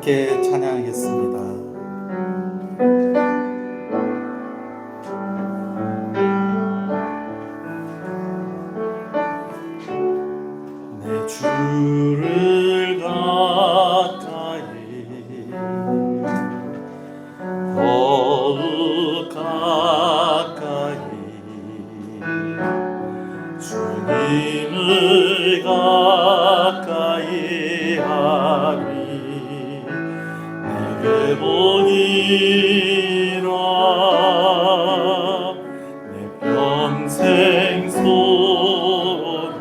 함께 찬양하겠습니다. 내 주를 가까이 더욱 가까이 주님을 가까이 하리 내게 보니라 내 평생 소원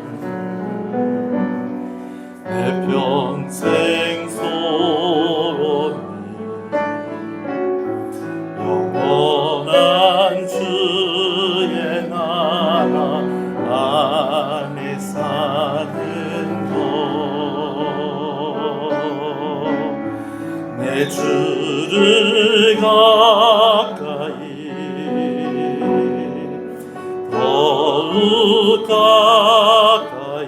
내 평생 소원이 영원한 주의 나라 안에 사는 내 주를 가까이 더욱 가까이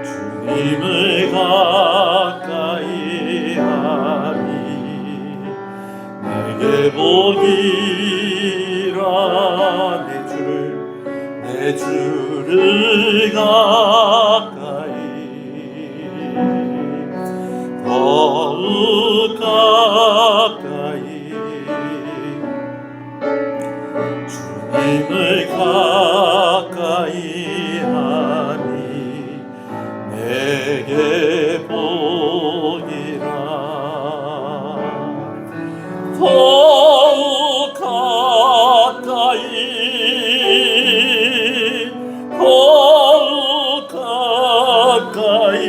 주님을 가까이 하리 내게 보니라 내 주를 가까이 더욱 가까이 주님을 가까이 하니 내게 보니라 더욱 가까이 더욱 가까이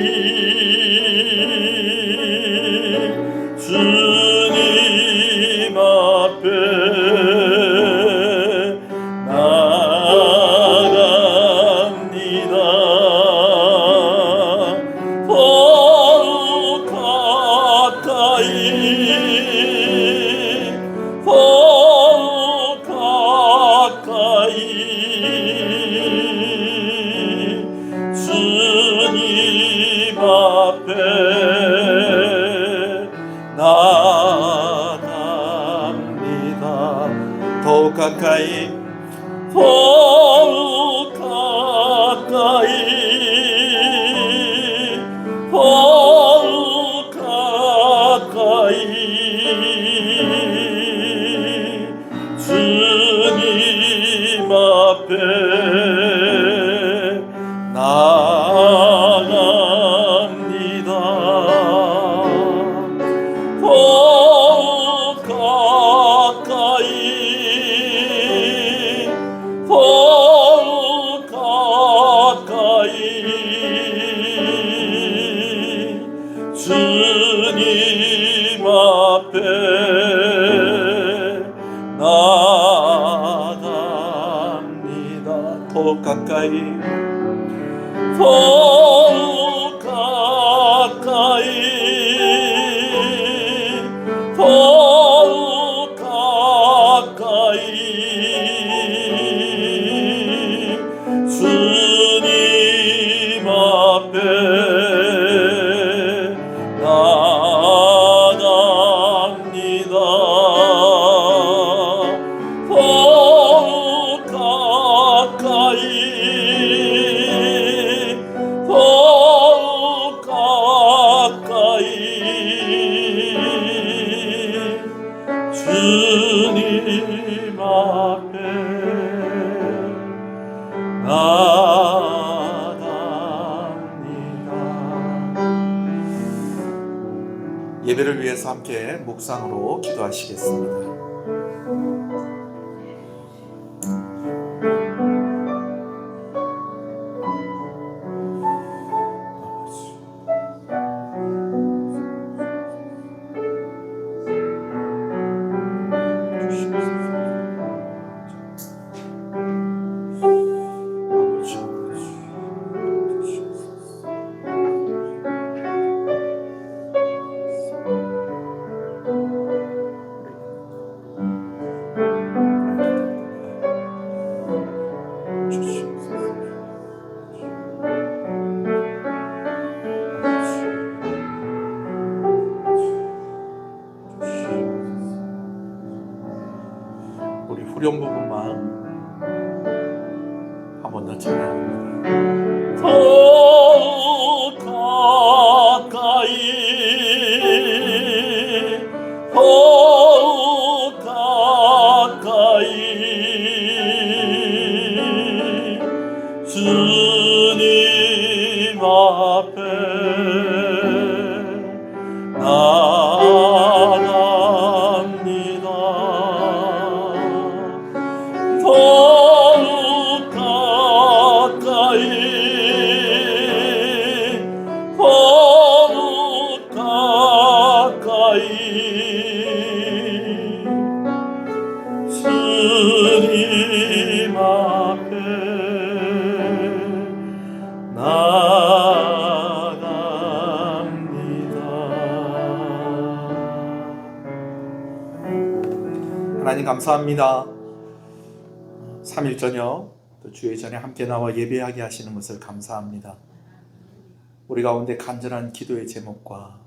주님 앞에 나아갑니다. 더욱 가까이 더욱 가까이 주님 앞에 나아갑니다. 더욱 가까이 더욱 가까이 더욱 가까이 주님 앞에 나아갑니다. 더욱 가까이 더욱 가까이 주님 앞에 나아갑니다. 더욱 가까이 더욱 가까이 더욱 가까이 주님 앞에 나아갑니다. 더욱 가까이 더욱 가까이 주님 앞에 나아갑니다. 예배를 위해서 함께 묵상으로 기도하시겠습니다. 주시옵소서. 우리 후렴 부분만 한 번 더 찬양합니다. 더욱 가까이 더욱 가까이 주님 앞에 나갑니다. 더욱 가까이 더욱 가까이 주님 앞에 하나님 감사합니다. 3일 저녁 또 주의 전에 함께 나와 예배하게 하시는 것을 감사합니다. 우리 가운데 간절한 기도의 제목과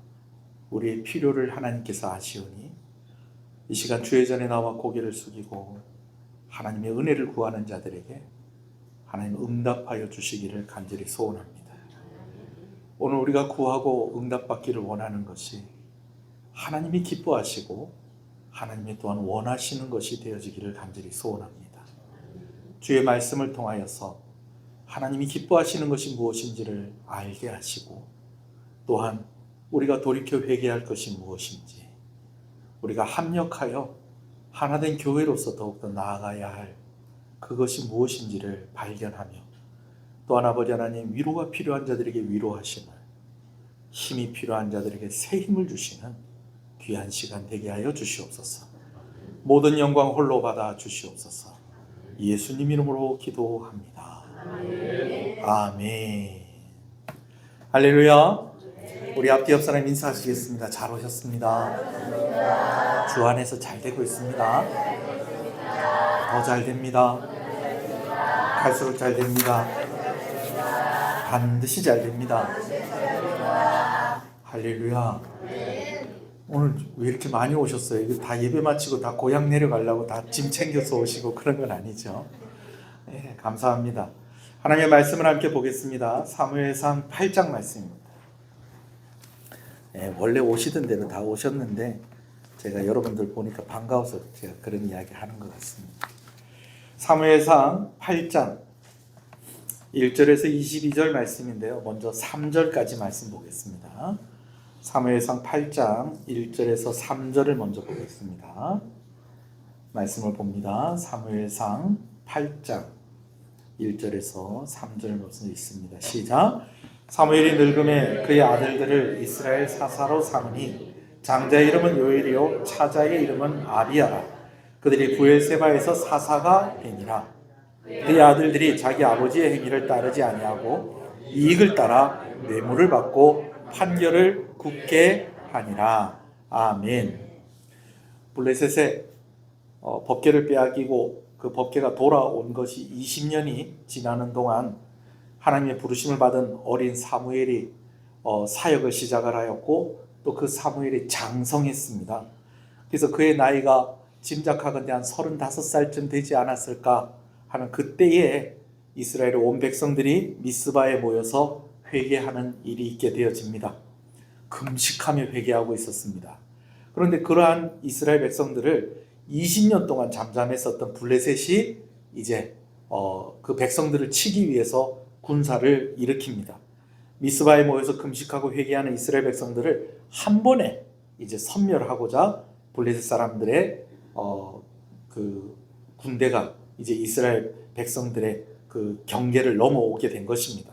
우리의 필요를 하나님께서 아시오니 이 시간 주의 전에 나와 고개를 숙이고 하나님의 은혜를 구하는 자들에게 하나님 응답하여 주시기를 간절히 소원합니다. 오늘 우리가 구하고 응답받기를 원하는 것이 하나님이 기뻐하시고 하나님이 또한 원하시는 것이 되어지기를 간절히 소원합니다. 주의 말씀을 통하여서 하나님이 기뻐하시는 것이 무엇인지를 알게 하시고 또한 우리가 돌이켜 회개할 것이 무엇인지 우리가 합력하여 하나된 교회로서 더욱더 나아가야 할 그것이 무엇인지를 발견하며 또한 아버지 하나님 위로가 필요한 자들에게 위로하심을 힘이 필요한 자들에게 새 힘을 주시는 귀한 시간 되게 하여 주시옵소서. 모든 영광 홀로 받아 주시옵소서. 예수님 이름으로 기도합니다. 아멘. 할렐루야. 우리 앞뒤 옆 사람 인사하시겠습니다. 잘 오셨습니다. 주 안에서 잘 되고 있습니다. 더 잘 됩니다. 갈수록 잘 됩니다. 반드시 잘 됩니다. 할렐루야. 오늘 왜 이렇게 많이 오셨어요? 이거 다 예배 마치고 다 고향 내려가려고 다 짐 챙겨서 오시고 그런 건 아니죠. 네, 감사합니다. 하나님의 말씀을 함께 보겠습니다. 사무엘상 8장 말씀입니다. 네, 원래 오시던 대로 다 오셨는데 제가 여러분들 보니까 반가워서 제가 그런 이야기 하는 것 같습니다. 사무엘상 8장 1절에서 22절 말씀인데요. 먼저 3절까지 말씀 보겠습니다. 사무엘상 8장 1절에서 3절을 먼저 보겠습니다. 말씀을 봅니다. 사무엘상 8장 1절에서 3절 말씀 있습니다. 시작. 사무엘이 늙음에 그의 아들들을 이스라엘 사사로 삼으니 장자의 이름은 요엘이요 차자의 이름은 아비야라. 그들이 부엘세바에서 사사가 되니라. 그의 아들들이 자기 아버지의 행위를 따르지 아니하고 이익을 따라 뇌물을 받고 판결을 굳게 하니라. 아멘. 블레셋의 법궤를 빼앗기고 그 법궤가 돌아온 것이 20년이 지나는 동안 하나님의 부르심을 받은 어린 사무엘이 사역을 시작을 하였고 또 그 사무엘이 장성했습니다. 그래서 그의 나이가 짐작하건대 한 35살쯤 되지 않았을까 하는 그때에 이스라엘의 온 백성들이 미스바에 모여서 회개하는 일이 있게 되어집니다. 금식하며 회개하고 있었습니다. 그런데 그러한 이스라엘 백성들을 20년 동안 잠잠했었던 블레셋이 이제 그 백성들을 치기 위해서 군사를 일으킵니다. 미스바에 모여서 금식하고 회개하는 이스라엘 백성들을 한 번에 이제 섬멸하고자 블레셋 사람들의 그 군대가 이제 이스라엘 백성들의 그 경계를 넘어오게 된 것입니다.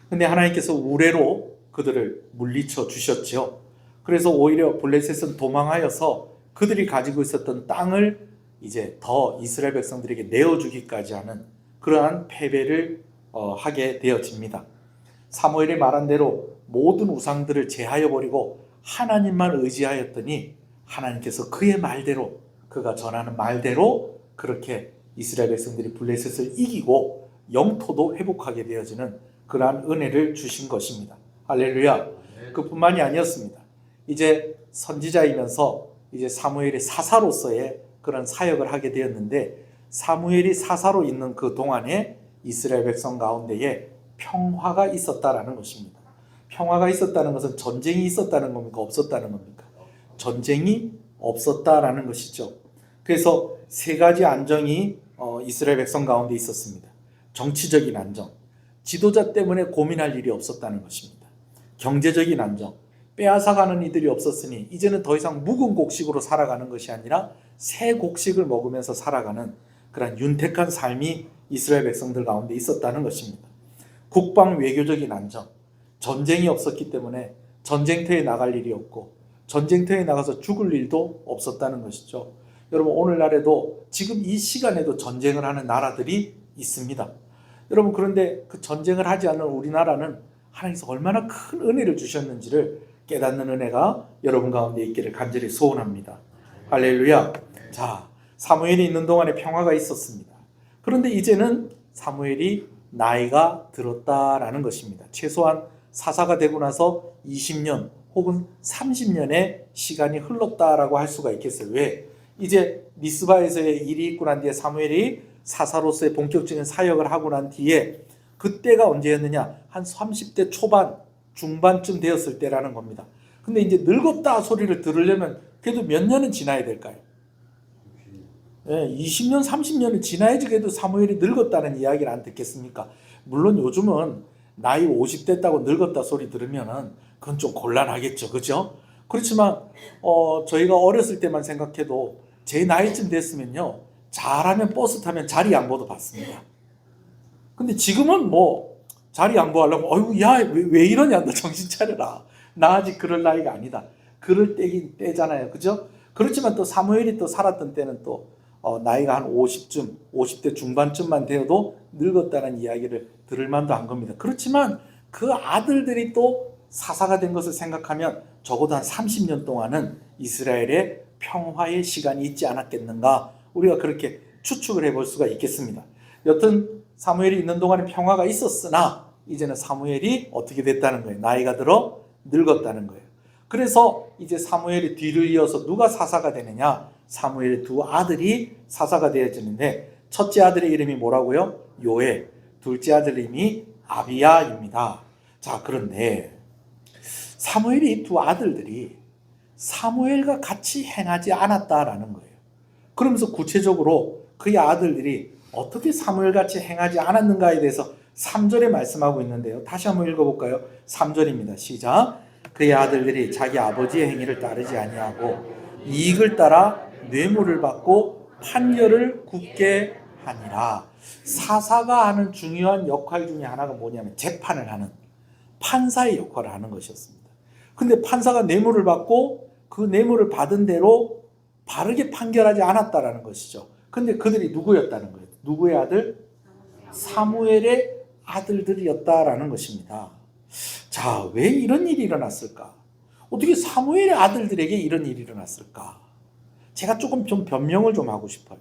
근데 하나님께서 우레로 그들을 물리쳐 주셨죠. 그래서 오히려 블레셋은 도망하여서 그들이 가지고 있었던 땅을 이제 더 이스라엘 백성들에게 내어주기까지 하는 그러한 패배를 하게 되어집니다. 사무엘이 말한 대로 모든 우상들을 제하여 버리고 하나님만 의지하였더니 하나님께서 그의 말대로 그가 전하는 말대로 그렇게 이스라엘 백성들이 블레셋을 이기고 영토도 회복하게 되어지는 그러한 은혜를 주신 것입니다. 할렐루야. 그뿐만이 아니었습니다. 이제 선지자이면서 이제 사무엘의 사사로서의 그런 사역을 하게 되었는데 사무엘이 사사로 있는 그 동안에 이스라엘 백성 가운데에 평화가 있었다라는 것입니다. 평화가 있었다는 것은 전쟁이 있었다는 겁니까? 없었다는 겁니까? 전쟁이 없었다라는 것이죠. 그래서 세 가지 안정이 이스라엘 백성 가운데 있었습니다. 정치적인 안정, 지도자 때문에 고민할 일이 없었다는 것입니다. 경제적인 안정, 빼앗아가는 이들이 없었으니 이제는 더 이상 묵은 곡식으로 살아가는 것이 아니라 새 곡식을 먹으면서 살아가는 그런 윤택한 삶이 이스라엘 백성들 가운데 있었다는 것입니다. 국방 외교적인 안정, 전쟁이 없었기 때문에 전쟁터에 나갈 일이 없고 전쟁터에 나가서 죽을 일도 없었다는 것이죠. 여러분 오늘날에도 지금 이 시간에도 전쟁을 하는 나라들이 있습니다. 여러분 그런데 그 전쟁을 하지 않는 우리나라는 하나님께서 얼마나 큰 은혜를 주셨는지를 깨닫는 은혜가 여러분 가운데 있기를 간절히 소원합니다. 할렐루야. 자, 사무엘이 있는 동안에 평화가 있었습니다. 그런데 이제는 사무엘이 나이가 들었다라는 것입니다. 최소한 사사가 되고 나서 20년 혹은 30년의 시간이 흘렀다라고 할 수가 있겠어요. 왜? 이제 미스바에서의 일이 있고 난 뒤에 사무엘이 사사로서의 본격적인 사역을 하고 난 뒤에 그때가 언제였느냐? 한 30대 초반, 중반쯤 되었을 때라는 겁니다. 근데 이제 늙었다 소리를 들으려면 그래도 몇 년은 지나야 될까요? 20년, 30년은 지나야지 그래도 사무엘이 늙었다는 이야기를 안 듣겠습니까? 물론 요즘은 나이 50 됐다고 늙었다 소리 들으면은 그건 좀 곤란하겠죠. 그죠? 그렇지만 저희가 어렸을 때만 생각해도 제 나이쯤 됐으면요. 잘하면 버스 타면 자리 양보도 받습니다. 근데 지금은 뭐 자리 양보하려고 어이구 야 왜 이러냐 너 정신 차려라. 나 아직 그럴 나이가 아니다. 그럴 때긴 때잖아요. 그죠? 그렇지만 또 사무엘이 또 살았던 때는 또 나이가 한 50쯤 50대 중반쯤만 되어도 늙었다는 이야기를 들을 만도 한 겁니다. 그렇지만 그 아들들이 또 사사가 된 것을 생각하면 적어도 한 30년 동안은 이스라엘의 평화의 시간이 있지 않았겠는가 우리가 그렇게 추측을 해볼 수가 있겠습니다. 여튼 사무엘이 있는 동안에 평화가 있었으나 이제는 사무엘이 어떻게 됐다는 거예요. 나이가 들어 늙었다는 거예요. 그래서 이제 사무엘의 뒤를 이어서 누가 사사가 되느냐. 사무엘의 두 아들이 사사가 되어지는데 첫째 아들의 이름이 뭐라고요? 요엘. 둘째 아들의 이름이 아비야입니다. 자, 그런데 사무엘이 두 아들들이 사무엘과 같이 행하지 않았다라는 거예요. 그러면서 구체적으로 그의 아들들이 어떻게 사무엘같이 행하지 않았는가에 대해서 3절에 말씀하고 있는데요. 다시 한번 읽어볼까요? 3절입니다. 시작. 그의 아들들이 자기 아버지의 행위를 따르지 아니하고 이익을 따라 뇌물을 받고 판결을 굽게 하니라. 사사가 하는 중요한 역할 중에 하나가 뭐냐면 재판을 하는 판사의 역할을 하는 것이었습니다. 근데 판사가 뇌물을 받고 그 뇌물을 받은 대로 바르게 판결하지 않았다라는 것이죠. 근데 그들이 누구였다는 거예요? 누구의 아들? 사무엘의 아들들이었다라는 것입니다. 자, 왜 이런 일이 일어났을까? 어떻게 사무엘의 아들들에게 이런 일이 일어났을까? 제가 조금 좀 변명을 좀 하고 싶어요.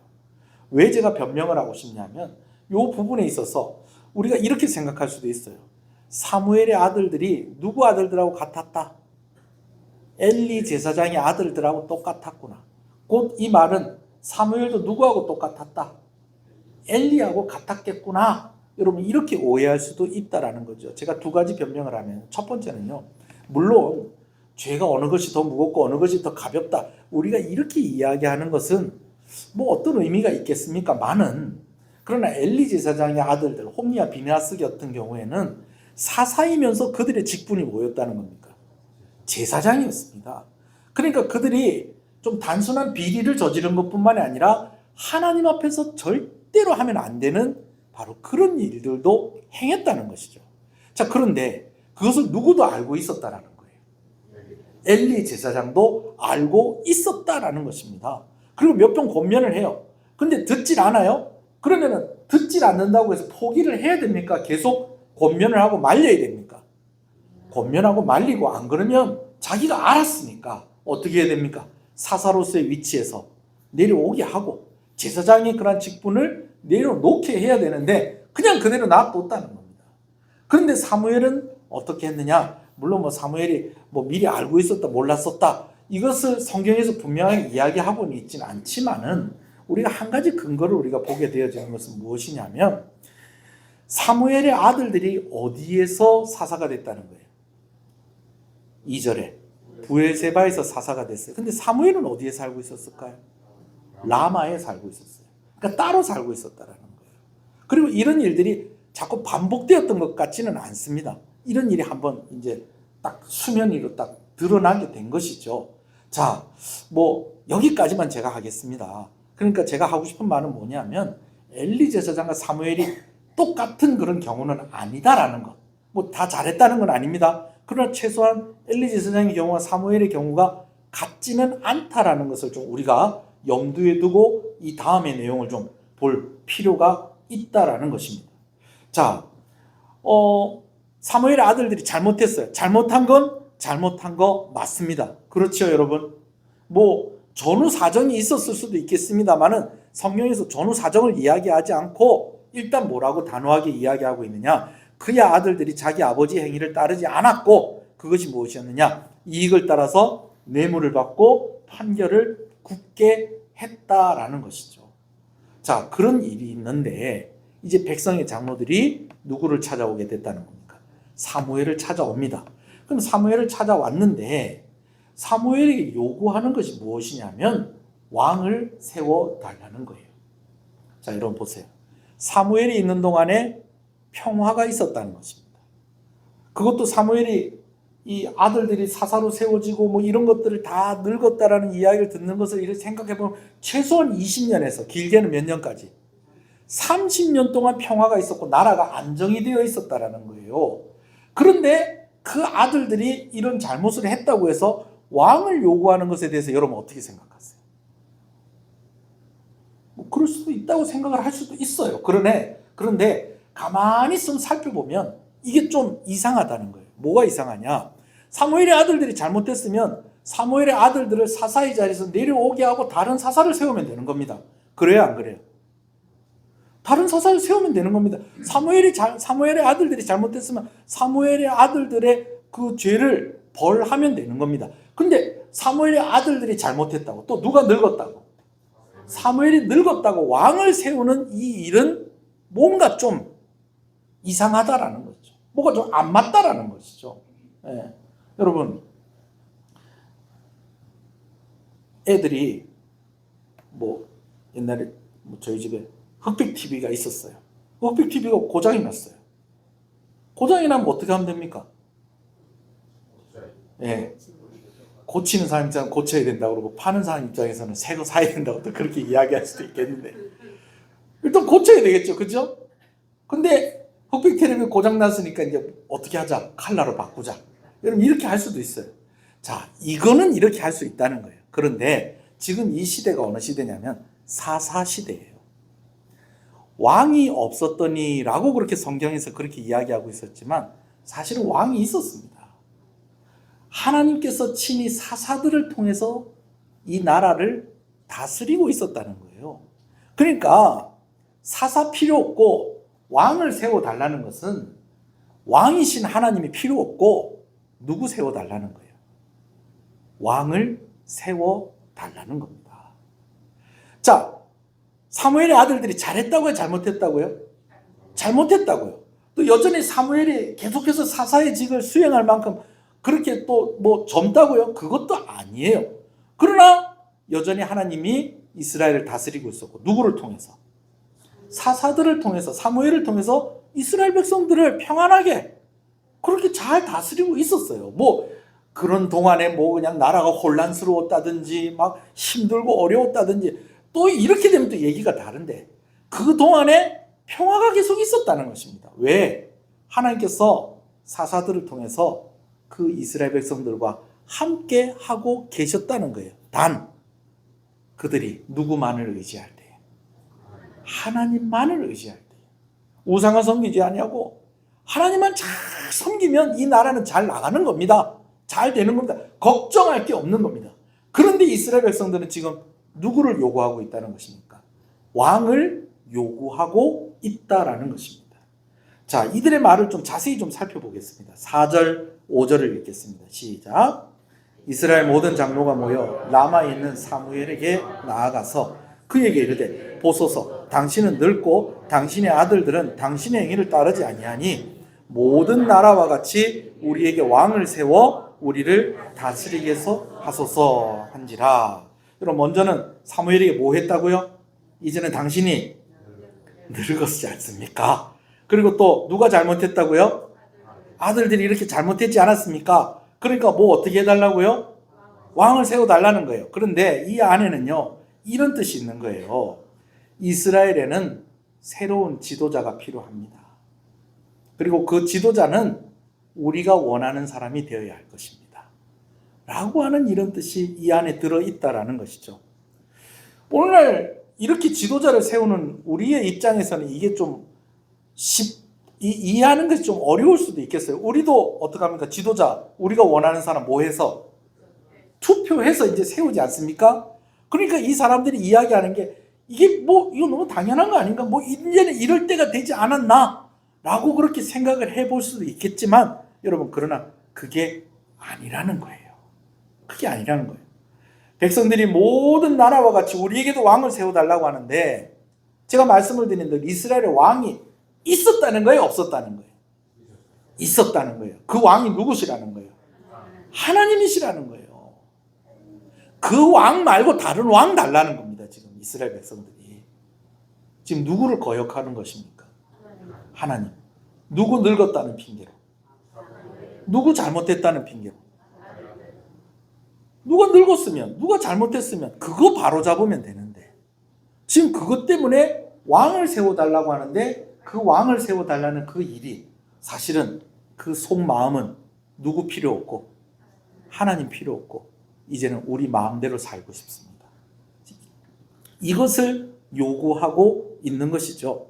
왜 제가 변명을 하고 싶냐면 이 부분에 있어서 우리가 이렇게 생각할 수도 있어요. 사무엘의 아들들이 누구 아들들하고 같았다? 엘리 제사장의 아들들하고 똑같았구나. 곧 이 말은 사무엘도 누구하고 똑같았다? 엘리하고 같았겠구나. 여러분 이렇게 오해할 수도 있다라는 거죠. 제가 두 가지 변명을 하면 첫 번째는요. 물론 죄가 어느 것이 더 무겁고 어느 것이 더 가볍다. 우리가 이렇게 이야기하는 것은 뭐 어떤 의미가 있겠습니까? 많은. 그러나 엘리 제사장의 아들들 홈리와 비느하스 같은 경우에는 사사이면서 그들의 직분이 뭐였다는 겁니까? 제사장이었습니다. 그러니까 그들이 좀 단순한 비리를 저지른 것뿐만이 아니라 하나님 앞에서 절대로 하면 안 되는 바로 그런 일들도 행했다는 것이죠. 자, 그런데 그것을 누구도 알고 있었다라는 거예요. 엘리 제사장도 알고 있었다라는 것입니다. 그리고 몇 번 권면을 해요. 근데 듣질 않아요? 그러면은 듣질 않는다고 해서 포기를 해야 됩니까? 계속 권면을 하고 말려야 됩니까? 권면하고 말리고 안 그러면 자기가 알았으니까 어떻게 해야 됩니까? 사사로서의 위치에서 내려오게 하고 제사장의 그런 직분을 내려놓게 해야 되는데 그냥 그대로 놔뒀다는 겁니다. 그런데 사무엘은 어떻게 했느냐? 물론 뭐 사무엘이 뭐 미리 알고 있었다 몰랐었다 이것을 성경에서 분명하게 이야기하고는 있지는 않지만은 우리가 한 가지 근거를 우리가 보게 되어지는 것은 무엇이냐면 사무엘의 아들들이 어디에서 사사가 됐다는 거예요. 2절에 브엘세바에서 사사가 됐어요. 근데 사무엘은 어디에 살고 있었을까요? 라마에 살고 있었어요. 그러니까 따로 살고 있었다라는 거예요. 그리고 이런 일들이 자꾸 반복되었던 것 같지는 않습니다. 이런 일이 한번 이제 딱 수면 위로 딱 드러나게 된 것이죠. 자, 뭐 여기까지만 제가 하겠습니다. 그러니까 제가 하고 싶은 말은 뭐냐면 엘리 제사장과 사무엘이 똑같은 그런 경우는 아니다라는 것. 뭐 다 잘했다는 건 아닙니다. 그러나 최소한 엘리 제사장의 경우와 사무엘의 경우가 같지는 않다라는 것을 좀 우리가 염두에 두고 이 다음의 내용을 좀 볼 필요가 있다라는 것입니다. 자, 사무엘의 아들들이 잘못했어요. 잘못한 거 맞습니다. 그렇죠, 여러분? 뭐 전후 사정이 있었을 수도 있겠습니다만은 성경에서 전후 사정을 이야기하지 않고 일단 뭐라고 단호하게 이야기하고 있느냐? 그의 아들들이 자기 아버지 행위를 따르지 않았고 그것이 무엇이었느냐? 이익을 따라서 뇌물을 받고 판결을 굳게 했다라는 것이죠. 자, 그런 일이 있는데 이제 백성의 장로들이 누구를 찾아오게 됐다는 겁니까? 사무엘을 찾아옵니다. 그럼 사무엘을 찾아왔는데 사무엘이 요구하는 것이 무엇이냐면 왕을 세워달라는 거예요. 자, 여러분 보세요. 사무엘이 있는 동안에 평화가 있었다는 것입니다. 그것도 사무엘이 이 아들들이 사사로 세워지고 뭐 이런 것들을 다 늙었다라는 이야기를 듣는 것을 이렇게 생각해보면 최소한 20년에서 길게는 몇 년까지 30년 동안 평화가 있었고 나라가 안정이 되어 있었다라는 거예요. 그런데 그 아들들이 이런 잘못을 했다고 해서 왕을 요구하는 것에 대해서 여러분 어떻게 생각하세요? 뭐 그럴 수도 있다고 생각을 할 수도 있어요. 그런데 가만히 좀 살펴보면 이게 좀 이상하다는 거예요. 뭐가 이상하냐? 사무엘의 아들들이 잘못했으면 사무엘의 아들들을 사사의 자리에서 내려오게 하고 다른 사사를 세우면 되는 겁니다. 그래요, 안 그래요? 다른 사사를 세우면 되는 겁니다. 사무엘의 아들들이 잘못했으면 사무엘의 아들들의 그 죄를 벌하면 되는 겁니다. 근데 사무엘의 아들들이 잘못했다고 또 누가 늙었다고 사무엘이 늙었다고 왕을 세우는 이 일은 뭔가 좀 이상하다라는 거죠. 뭐가 좀 안 맞다라는 것이죠. 예. 여러분, 애들이 뭐 옛날에 뭐 저희 집에 흑백 TV가 있었어요. 흑백 TV가 고장이 났어요. 고장이 나면 어떻게 하면 됩니까? 예. 고치는 사람 입장은 고쳐야 된다고 그러고 파는 사람 입장에서는 새 거 사야 된다고 또 그렇게 이야기할 수도 있겠는데 일단 고쳐야 되겠죠, 그죠? 근데 흑백 텔레비 고장 났으니까 이제 어떻게 하자? 칼라로 바꾸자. 여러분 이렇게 할 수도 있어요. 자, 이거는 이렇게 할 수 있다는 거예요. 그런데 지금 이 시대가 어느 시대냐면 사사 시대예요. 왕이 없었더니라고 그렇게 성경에서 그렇게 이야기하고 있었지만 사실은 왕이 있었습니다. 하나님께서 친히 사사들을 통해서 이 나라를 다스리고 있었다는 거예요. 그러니까 사사 필요 없고 왕을 세워달라는 것은 왕이신 하나님이 필요 없고 누구 세워달라는 거예요? 왕을 세워달라는 겁니다. 자, 사무엘의 아들들이 잘했다고요? 잘못했다고요? 잘못했다고요. 또 여전히 사무엘이 계속해서 사사의 직을 수행할 만큼 그렇게 또 뭐 젊다고요? 그것도 아니에요. 그러나 여전히 하나님이 이스라엘을 다스리고 있었고 누구를 통해서? 사사들을 통해서 사무엘을 통해서 이스라엘 백성들을 평안하게 그렇게 잘 다스리고 있었어요. 뭐 그런 동안에 뭐 그냥 나라가 혼란스러웠다든지 막 힘들고 어려웠다든지 또 이렇게 되면 또 얘기가 다른데 그 동안에 평화가 계속 있었다는 것입니다. 왜? 하나님께서 사사들을 통해서 그 이스라엘 백성들과 함께 하고 계셨다는 거예요. 단 그들이 누구만을 의지할 때 하나님만을 의지할 때 우상을 섬기지 아니하고 하나님만 잘 섬기면 이 나라는 잘 나가는 겁니다. 잘 되는 겁니다. 걱정할 게 없는 겁니다. 그런데 이스라엘 백성들은 지금 누구를 요구하고 있다는 것입니까? 왕을 요구하고 있다라는 것입니다. 자, 이들의 말을 좀 자세히 좀 살펴보겠습니다. 4절, 5절을 읽겠습니다. 시작. 이스라엘 모든 장로가 모여 라마에 있는 사무엘에게 나아가서 그에게 이르되 보소서 당신은 늙고 당신의 아들들은 당신의 행위를 따르지 아니하니 모든 나라와 같이 우리에게 왕을 세워 우리를 다스리게 해서 하소서 한지라. 그럼 먼저는 사무엘에게 뭐 했다고요? 이제는 당신이 늙었지 않습니까? 그리고 또 누가 잘못했다고요? 아들들이 이렇게 잘못했지 않았습니까? 그러니까 뭐 어떻게 해달라고요? 왕을 세워달라는 거예요. 그런데 이 안에는요 이런 뜻이 있는 거예요. 이스라엘에는 새로운 지도자가 필요합니다. 그리고 그 지도자는 우리가 원하는 사람이 되어야 할 것입니다. 라고 하는 이런 뜻이 이 안에 들어있다라는 것이죠. 오늘날 이렇게 지도자를 세우는 우리의 입장에서는 이게 좀 이해하는 것이 좀 어려울 수도 있겠어요. 우리도 어떡합니까? 지도자, 우리가 원하는 사람 뭐 해서? 투표해서 이제 세우지 않습니까? 그러니까 이 사람들이 이야기하는 게 이게 뭐 이거 너무 당연한 거 아닌가? 뭐 이제는 이럴 때가 되지 않았나? 라고 그렇게 생각을 해볼 수도 있겠지만 여러분 그러나 그게 아니라는 거예요. 그게 아니라는 거예요. 백성들이 모든 나라와 같이 우리에게도 왕을 세워달라고 하는데 제가 말씀을 드리는데 이스라엘의 왕이 있었다는 거예요? 없었다는 거예요? 있었다는 거예요. 그 왕이 누구시라는 거예요? 하나님이시라는 거예요. 그 왕 말고 다른 왕 달라는 겁니다. 지금 이스라엘 백성들이. 지금 누구를 거역하는 것입니까? 하나님. 누구 늙었다는 핑계로. 누구 잘못했다는 핑계로. 누가 늙었으면, 누가 잘못했으면 그거 바로 잡으면 되는데 지금 그것 때문에 왕을 세워달라고 하는데 그 왕을 세워달라는 그 일이 사실은 그 속마음은 누구 필요 없고 하나님 필요 없고 이제는 우리 마음대로 살고 싶습니다. 이것을 요구하고 있는 것이죠.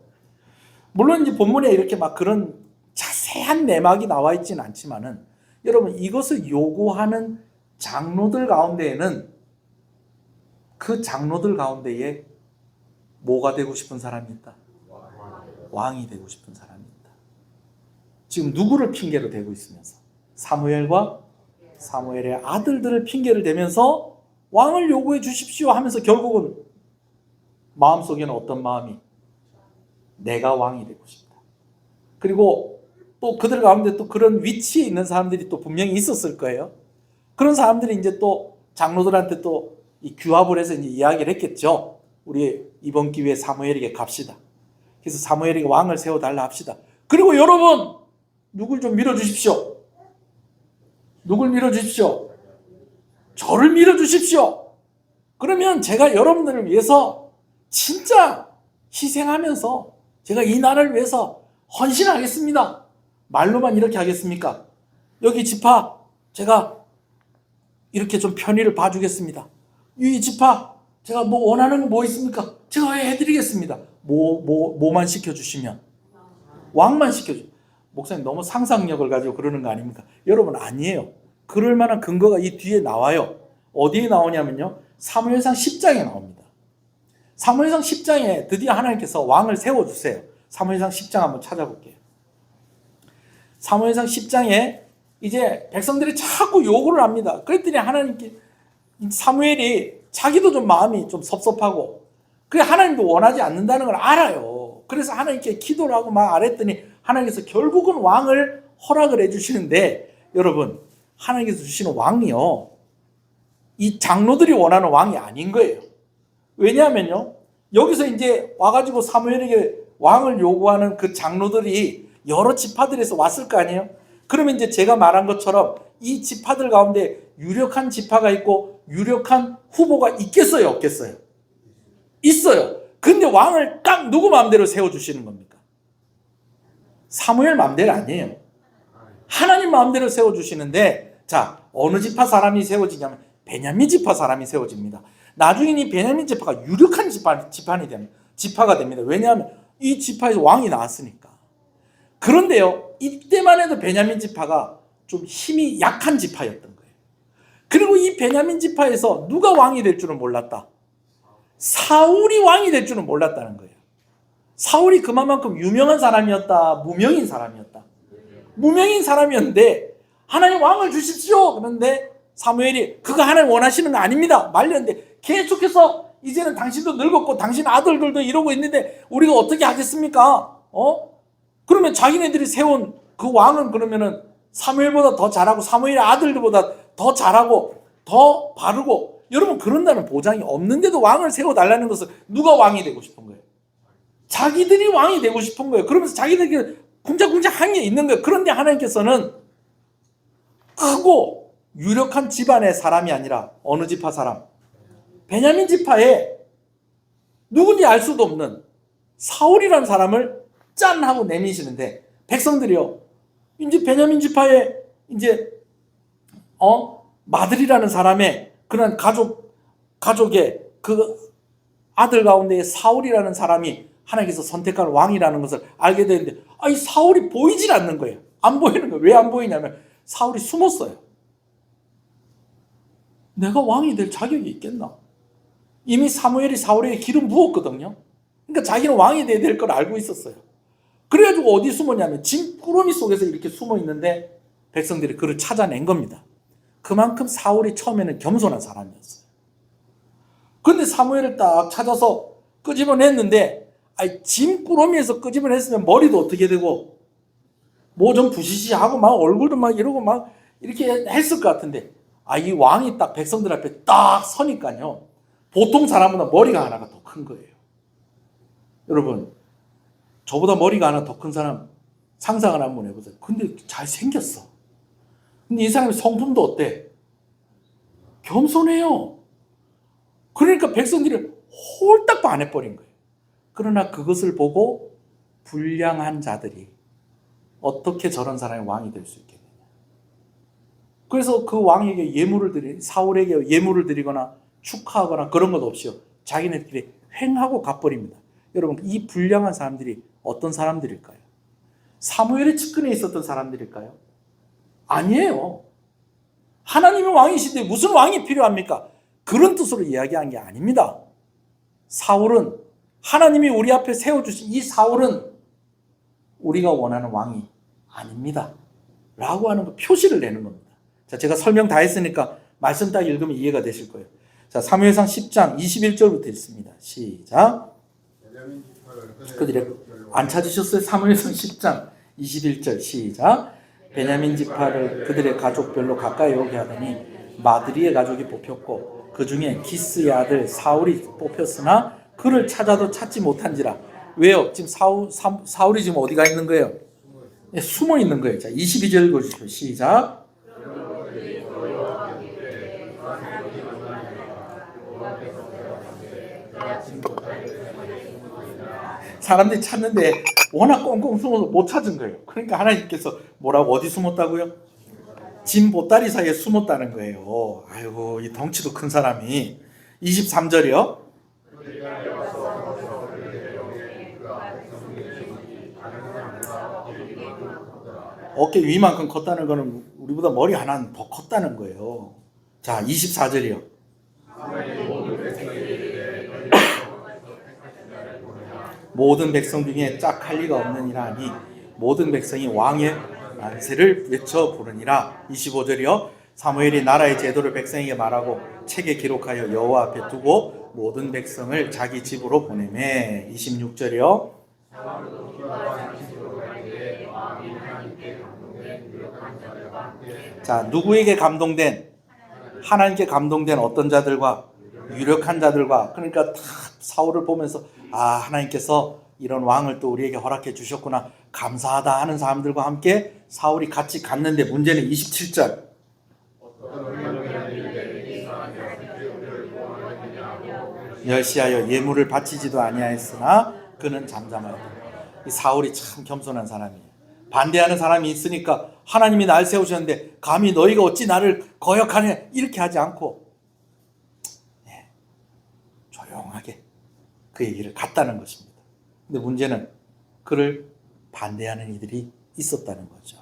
물론 이제 본문에 이렇게 막 그런 자세한 내막이 나와 있지는 않지만은 여러분 이것을 요구하는 장로들 가운데에는 그 장로들 가운데에 뭐가 되고 싶은 사람이 있다? 왕이 되고 싶은 사람이 있다. 지금 누구를 핑계로 대고 있으면서 사무엘과 사무엘의 아들들을 핑계를 대면서 왕을 요구해 주십시오 하면서 결국은 마음속에는 어떤 마음이? 내가 왕이 되고 싶다. 그리고 또 그들 가운데 또 그런 위치에 있는 사람들이 또 분명히 있었을 거예요. 그런 사람들이 이제 또 장로들한테 또 이 규합을 해서 이제 이야기를 했겠죠. 우리 이번 기회에 사무엘에게 갑시다. 그래서 사무엘에게 왕을 세워달라 합시다. 그리고 여러분 누굴 좀 밀어주십시오. 누굴 밀어주십시오. 저를 밀어주십시오. 그러면 제가 여러분들을 위해서 진짜 희생하면서 제가 이 나라를 위해서 헌신하겠습니다. 말로만 이렇게 하겠습니까? 여기 지파 제가 이렇게 좀 편의를 봐주겠습니다. 이 지파 제가 뭐 원하는 거 뭐 있습니까? 제가 해드리겠습니다. 뭐만 시켜주시면 왕만 시켜주. 목사님 너무 상상력을 가지고 그러는 거 아닙니까? 여러분 아니에요. 그럴 만한 근거가 이 뒤에 나와요. 어디에 나오냐면요. 사무엘상 10장에 나옵니다. 사무엘상 10장에 드디어 하나님께서 왕을 세워주세요. 사무엘상 10장 한번 찾아볼게요. 사무엘상 10장에 이제 백성들이 자꾸 요구를 합니다. 그랬더니 하나님께 사무엘이 자기도 좀 마음이 좀 섭섭하고 그래 하나님도 원하지 않는다는 걸 알아요. 그래서 하나님께 기도를 하고 막 아랬더니 하나님께서 결국은 왕을 허락을 해주시는데 여러분 하나님께서 주시는 왕이요 이 장로들이 원하는 왕이 아닌 거예요. 왜냐하면요 여기서 이제 와가지고 사무엘에게 왕을 요구하는 그 장로들이 여러 지파들에서 왔을 거 아니에요. 그러면 이제 제가 말한 것처럼 이 지파들 가운데 유력한 지파가 있고 유력한 후보가 있겠어요 없겠어요? 있어요. 근데 왕을 딱 누구 마음대로 세워주시는 겁니까? 사무엘 마음대로 아니에요. 하나님 마음대로 세워주시는데 자 어느 지파 사람이 세워지냐면 베냐민 지파 사람이 세워집니다. 나중에 이 베냐민 지파가 유력한 지파가 됩니다. 왜냐하면 이 지파에서 왕이 나왔으니까. 그런데요 이때만 해도 베냐민 지파가 좀 힘이 약한 지파였던 거예요. 그리고 이 베냐민 지파에서 누가 왕이 될 줄은 몰랐다. 사울이 왕이 될 줄은 몰랐다는 거예요. 사울이 그만큼 유명한 사람이었다, 무명인 사람이었다. 무명인 사람이었는데 하나님 왕을 주십시오. 그런데 사무엘이 그거 하나님 원하시는 거 아닙니다 말렸는데 계속해서 이제는 당신도 늙었고 당신 아들들도 이러고 있는데 우리가 어떻게 하겠습니까? 그러면 자기네들이 세운 그 왕은 그러면은 사무엘보다 더 잘하고 사무엘의 아들들보다 더 잘하고 더 바르고, 여러분 그런다는 보장이 없는데도 왕을 세워달라는 것은 누가 왕이 되고 싶은 거예요? 자기들이 왕이 되고 싶은 거예요. 그러면서 자기들이 궁작궁작 한 게 있는 거예요. 그런데 하나님께서는 크고 유력한 집안의 사람이 아니라 어느 지파 사람? 베냐민 지파에 누군지 알 수도 없는 사울이라는 사람을 짠 하고 내미시는데, 백성들이요, 이제 베냐민 지파에 이제 마들이라는 사람의 그런 가족의 그 아들 가운데 사울이라는 사람이 하나님께서 선택한 왕이라는 것을 알게 되는데, 이 사울이 보이질 않는 거예요. 안 보이는 거예요. 왜 안 보이냐면 사울이 숨었어요. 내가 왕이 될 자격이 있겠나? 이미 사무엘이 사울에게 기름 부었거든요. 그러니까 자기는 왕이 돼야 될 걸 알고 있었어요. 그래가지고 어디 숨었냐면 짐꾸러미 속에서 이렇게 숨어 있는데 백성들이 그를 찾아낸 겁니다. 그만큼 사울이 처음에는 겸손한 사람이었어요. 그런데 사무엘을 딱 찾아서 끄집어냈는데, 짐꾸러미에서 끄집어냈으면 머리도 어떻게 되고 뭐 좀 부시시하고 막 얼굴도 막 이러고 막 이렇게 했을 것 같은데, 이 왕이 딱 백성들 앞에 딱 서니까요, 보통 사람보다 머리가 하나가 더 큰 거예요. 여러분, 저보다 머리가 하나 더 큰 사람 상상을 한번 해보세요. 근데 잘생겼어. 근데 이 사람의 성품도 어때? 겸손해요. 그러니까 백성들이 홀딱 반해버린 거예요. 그러나 그것을 보고 불량한 자들이 어떻게 저런 사람이 왕이 될 수 있겠느냐. 그래서 그 왕에게 사울에게 예물을 드리거나 축하하거나 그런 것 없이요, 자기네들끼리 횡하고 가버립니다. 여러분, 이 불량한 사람들이 어떤 사람들일까요? 사무엘의 측근에 있었던 사람들일까요? 아니에요. 하나님의 왕이신데 무슨 왕이 필요합니까? 그런 뜻으로 이야기한 게 아닙니다. 사울은, 하나님이 우리 앞에 세워주신 이 사울은 우리가 원하는 왕이 아닙니다 라고 하는 거, 표시를 내는 겁니다. 자, 제가 설명 다 했으니까 말씀 딱 읽으면 이해가 되실 거예요. 자, 사무엘상 10장 21절부터 읽습니다. 시작. 그들의 안 찾으셨어요? 사무엘상 10장 21절 시작. 베냐민 지파를 그들의 가족별로 가까이 오게 하더니 마드리의 가족이 뽑혔고 그 중에 기스의 아들 사울이 뽑혔으나 그를 찾아도 찾지 못한지라. 왜요? 지금 사울이 지금 어디가 있는 거예요? 숨어 있는 거예요. 자, 22절 읽어주십시오. 시작. 사람들이 찾는데 워낙 꽁꽁 숨어서 못 찾은 거예요. 그러니까 하나님께서 뭐라고, 어디 숨었다고요? 짐 보따리 사이에 숨었다는 거예요. 아이고, 이 덩치도 큰 사람이. 23절이요. 어깨 위만큼 컸다는 거는 우리보다 머리 하나는 더 컸다는 거예요. 자, 24절이요. 모든 백성 중에 짝할 리가 없느니라 하니 모든 백성이 왕의 만세를 외쳐 부르니라. 25절이요. 사무엘이 나라의 제도를 백성에게 말하고 책에 기록하여 여호와 앞에 두고 모든 백성을 자기 집으로 보내매. 26절이요. 자, 누구에게 감동된? 하나님께 감동된 어떤 자들과? 유력한 자들과. 그러니까 다 사울을 보면서 하나님께서 이런 왕을 또 우리에게 허락해 주셨구나, 감사하다 하는 사람들과 함께 사울이 같이 갔는데, 문제는 27절. 멸시하여 예물을 바치지도 아니하였으나 그는 잠잠하였다. 이 사울이 참 겸손한 사람이에요. 반대하는 사람이 있으니까 하나님이 날 세우셨는데 감히 너희가 어찌 나를 거역하냐, 이렇게 하지 않고 조용하게 그 얘기를 갔다는 것입니다. 근데 문제는 그를 반대하는 이들이 있었다는 거죠.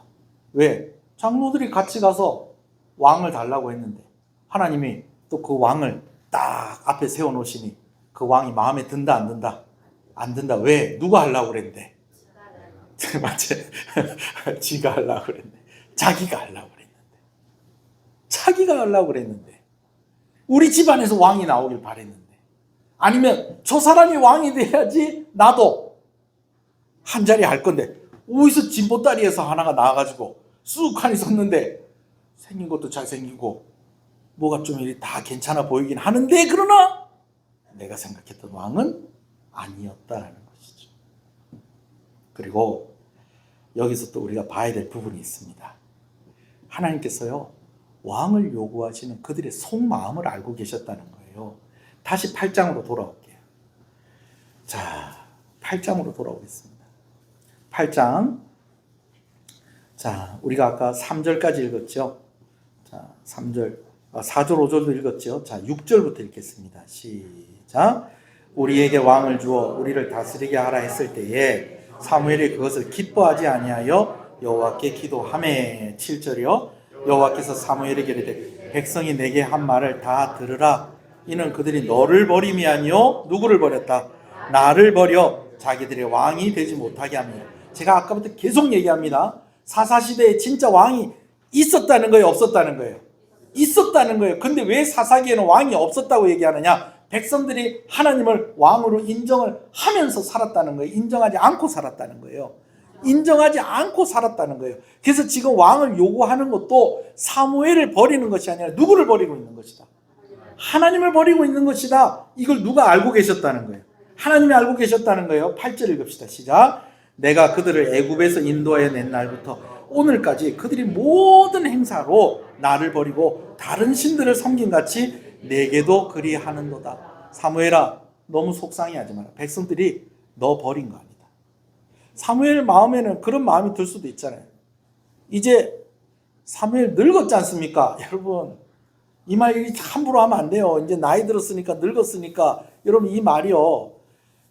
왜? 장로들이 같이 가서 왕을 달라고 했는데 하나님이 또 그 왕을 딱 앞에 세워놓으시니 그 왕이 마음에 든다 안 든다? 안 든다. 왜? 누가 하려고 그랬는데? 맞지? 지가 하려고 그랬는데, 자기가 하려고 그랬는데. 자기가 하려고 그랬는데, 우리 집안에서 왕이 나오길 바랬는데, 아니면 저 사람이 왕이 돼야지 나도 한 자리 할 건데, 어디서 진보다리에서 하나가 나와가지고 쑥하니 섰는데 생긴 것도 잘생기고 뭐가 좀 이리 다 괜찮아 보이긴 하는데, 그러나 내가 생각했던 왕은 아니었다라는 것이죠. 그리고 여기서 또 우리가 봐야 될 부분이 있습니다. 하나님께서요, 왕을 요구하시는 그들의 속마음을 알고 계셨다는 거예요. 다시 8장으로 돌아올게요. 자, 8장으로 돌아오겠습니다. 8장. 자, 우리가 아까 3절까지 읽었죠. 자, 3절, 4절, 5절도 읽었죠. 자, 6절부터 읽겠습니다. 시작. 우리에게 왕을 주어 우리를 다스리게 하라 했을 때에 사무엘이 그것을 기뻐하지 아니하여 여호와께 기도하매. 7절이요. 여호와께서 사무엘에게 이르되 백성이 내게 한 말을 다 들으라. 이는 그들이 너를 버림이 아니요 누구를 버렸다? 나를 버려 자기들의 왕이 되지 못하게 합니다. 제가 아까부터 계속 얘기합니다. 사사시대에 진짜 왕이 있었다는 거예요, 없었다는 거예요? 있었다는 거예요. 근데 왜 사사기에는 왕이 없었다고 얘기하느냐? 백성들이 하나님을 왕으로 인정을 하면서 살았다는 거예요. 인정하지 않고 살았다는 거예요. 인정하지 않고 살았다는 거예요. 그래서 지금 왕을 요구하는 것도 사무엘을 버리는 것이 아니라 누구를 버리고 있는 것이다? 하나님을 버리고 있는 것이다. 이걸 누가 알고 계셨다는 거예요? 하나님이 알고 계셨다는 거예요. 8절 읽읍시다. 시작. 내가 그들을 애굽에서 인도하여 낸 날부터 오늘까지 그들이 모든 행사로 나를 버리고 다른 신들을 섬긴같이 내게도 그리하는도다. 사무엘아, 너무 속상해하지 마라. 백성들이 너 버린 거 아니다. 사무엘 마음에는 그런 마음이 들 수도 있잖아요. 이제 사무엘 늙었지 않습니까? 여러분, 이 말 함부로 하면 안 돼요. 이제 나이 들었으니까, 늙었으니까. 여러분, 이 말이요,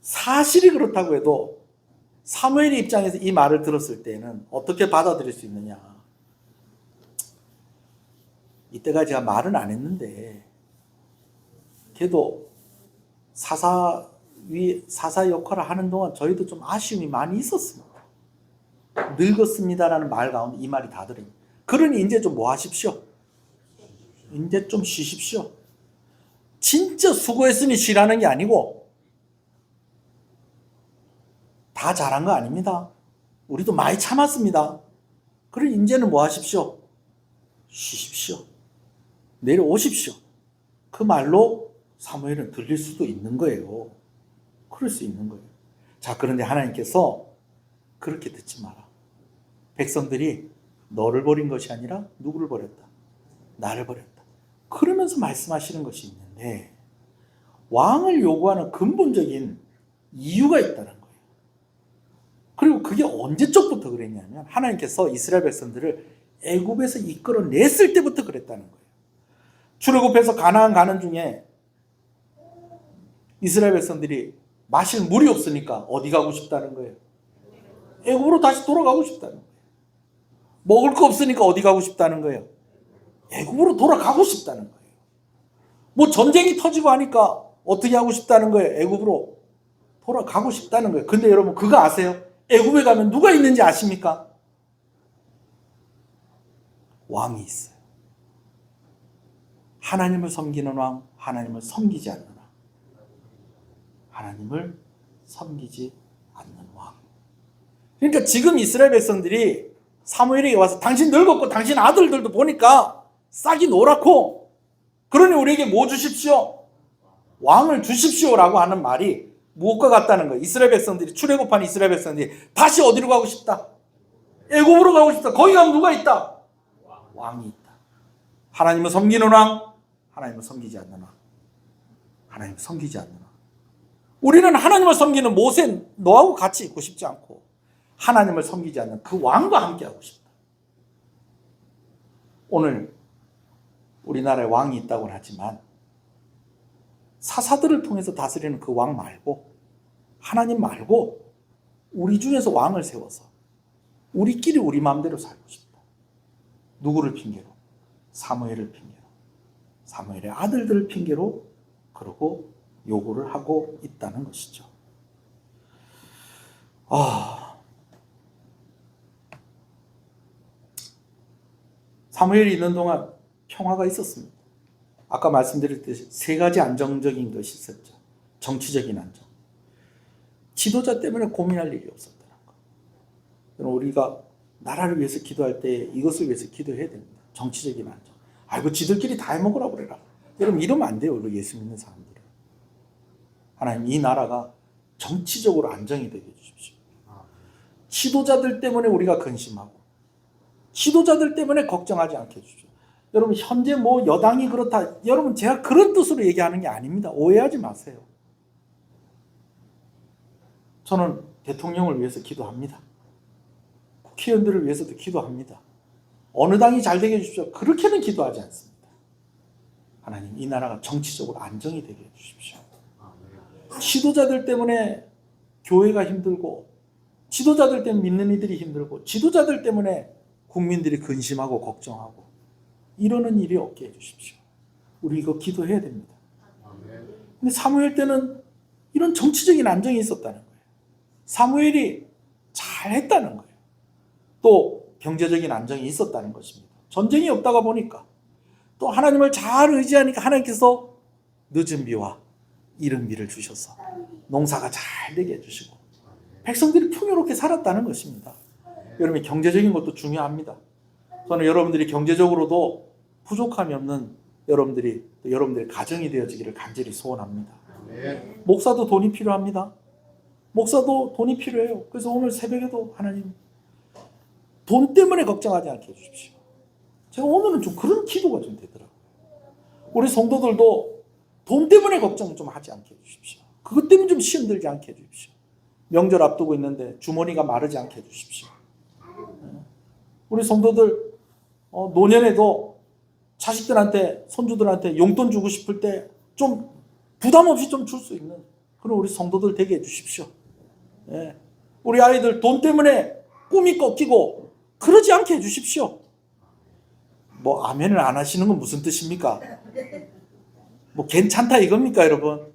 사실이 그렇다고 해도 사무엘의 입장에서 이 말을 들었을 때는 어떻게 받아들일 수 있느냐? 이때가 제가 말은 안 했는데 걔도 사사 역할을 하는 동안 저희도 좀 아쉬움이 많이 있었습니다. 늙었습니다라는 말 가운데 이 말이 다 들어요. 그러니 이제 좀 뭐 하십시오? 이제 좀 쉬십시오. 진짜 수고했으니 쉬라는 게 아니고 다 잘한 거 아닙니다. 우리도 많이 참았습니다. 그러니 이제는 뭐 하십시오? 쉬십시오. 내려오십시오. 그 말로 사무엘은 들릴 수도 있는 거예요. 그럴 수 있는 거예요. 자, 그런데 하나님께서 그렇게 듣지 마라. 백성들이 너를 버린 것이 아니라 누구를 버렸다? 나를 버렸다. 그러면서 말씀하시는 것이 있는데 왕을 요구하는 근본적인 이유가 있다는 거예요. 그리고 그게 언제적부터 그랬냐면 하나님께서 이스라엘 백성들을 애굽에서 이끌어냈을 때부터 그랬다는 거예요. 출애굽해서 가나안 가는 중에 이스라엘 백성들이 마실 물이 없으니까 어디 가고 싶다는 거예요? 애굽으로 다시 돌아가고 싶다는 거예요. 먹을 거 없으니까 어디 가고 싶다는 거예요? 애굽으로 돌아가고 싶다는 거예요. 뭐 전쟁이 터지고 하니까 어떻게 하고 싶다는 거예요? 애굽으로 돌아가고 싶다는 거예요. 근데 여러분 그거 아세요? 애굽에 가면 누가 있는지 아십니까? 왕이 있어요. 하나님을 섬기는 왕, 하나님을 섬기지 않는 왕. 하나님을 섬기지 않는 왕. 그러니까 지금 이스라엘 백성들이 사무엘에게 와서 당신 늙었고 당신 아들들도 보니까 싹이 노랗고 그러니 우리에게 뭐 주십시오? 왕을 주십시오라고 하는 말이 무엇과 같다는 거예요? 이스라엘 백성들이, 출애굽한 이스라엘 백성들이 다시 어디로 가고 싶다? 애굽으로 가고 싶다. 거기 가면 누가 있다? 왕이 있다. 하나님을 섬기는 왕, 하나님을 섬기지 않는 왕. 하나님을 섬기지 않는 왕. 우리는 하나님을 섬기는 모세, 너하고 같이 있고 싶지 않고 하나님을 섬기지 않는 그 왕과 함께 하고 싶다. 오늘 우리나라에 왕이 있다고는 하지만 사사들을 통해서 다스리는 그 왕 말고 하나님 말고 우리 중에서 왕을 세워서 우리끼리 우리 마음대로 살고 싶다. 누구를 핑계로? 사무엘을 핑계로. 사무엘의 아들들을 핑계로 그러고 요구를 하고 있다는 것이죠. 사무엘이 있는 동안 평화가 있었습니다. 아까 말씀드렸듯이 세 가지 안정적인 것이 있었죠. 정치적인 안정. 지도자 때문에 고민할 일이 없었다는 거. 우리가 나라를 위해서 기도할 때 이것을 위해서 기도해야 됩니다. 정치적인 안정. 아이고 지들끼리 다 해먹으라고 그래라. 여러분 이러면 안 돼요. 우리 예수 믿는 사람들은. 하나님 이 나라가 정치적으로 안정이 되게 해주십시오. 지도자들 때문에 우리가 근심하고 지도자들 때문에 걱정하지 않게 해주십시오. 여러분 현재 뭐 여당이 그렇다. 여러분 제가 그런 뜻으로 얘기하는 게 아닙니다. 오해하지 마세요. 저는 대통령을 위해서 기도합니다. 국회의원들을 위해서도 기도합니다. 어느 당이 잘 되게 해주십시오. 그렇게는 기도하지 않습니다. 하나님 이 나라가 정치적으로 안정이 되게 해주십시오. 지도자들 때문에 교회가 힘들고 지도자들 때문에 믿는 이들이 힘들고 지도자들 때문에 국민들이 근심하고 걱정하고 이러는 일이 없게 해주십시오. 우리 이거 기도해야 됩니다. 근데 사무엘 때는 이런 정치적인 안정이 있었다는 거예요. 사무엘이 잘했다는 거예요. 또 경제적인 안정이 있었다는 것입니다. 전쟁이 없다가 보니까 또 하나님을 잘 의지하니까 하나님께서 늦은 비와 이른 비를 주셔서 농사가 잘 되게 해주시고 백성들이 풍요롭게 살았다는 것입니다. 여러분 경제적인 것도 중요합니다. 저는 여러분들이 경제적으로도 부족함이 없는 여러분들의 가정이 되어지기를 간절히 소원합니다. 목사도 돈이 필요합니다. 목사도 돈이 필요해요. 그래서 오늘 새벽에도 하나님 돈 때문에 걱정하지 않게 해주십시오. 제가 오늘은 좀 그런 기도가 좀 되더라고요. 우리 성도들도 돈 때문에 걱정 좀 하지 않게 해주십시오. 그것 때문에 좀 시험 들지 않게 해주십시오. 명절 앞두고 있는데 주머니가 마르지 않게 해주십시오. 우리 성도들 노년에도 자식들한테 손주들한테 용돈 주고 싶을 때 좀 부담 없이 좀 줄 수 있는 그런 우리 성도들 되게 해주십시오. 예. 우리 아이들 돈 때문에 꿈이 꺾이고 그러지 않게 해주십시오. 뭐 아멘을 안 하시는 건 무슨 뜻입니까? 뭐 괜찮다 이겁니까 여러분?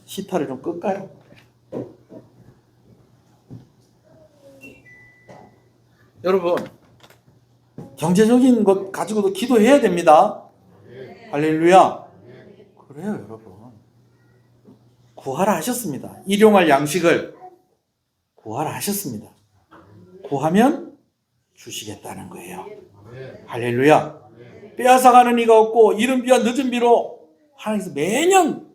히타를 좀 끌까요? 여러분 경제적인 것 가지고도 기도해야 됩니다. 할렐루야. 그래요 여러분. 구하라 하셨습니다. 일용할 양식을 구하라 하셨습니다. 구하면 주시겠다는 거예요. 할렐루야. 빼앗아가는 이가 없고 이른 비와 늦은 비로 하나님께서 매년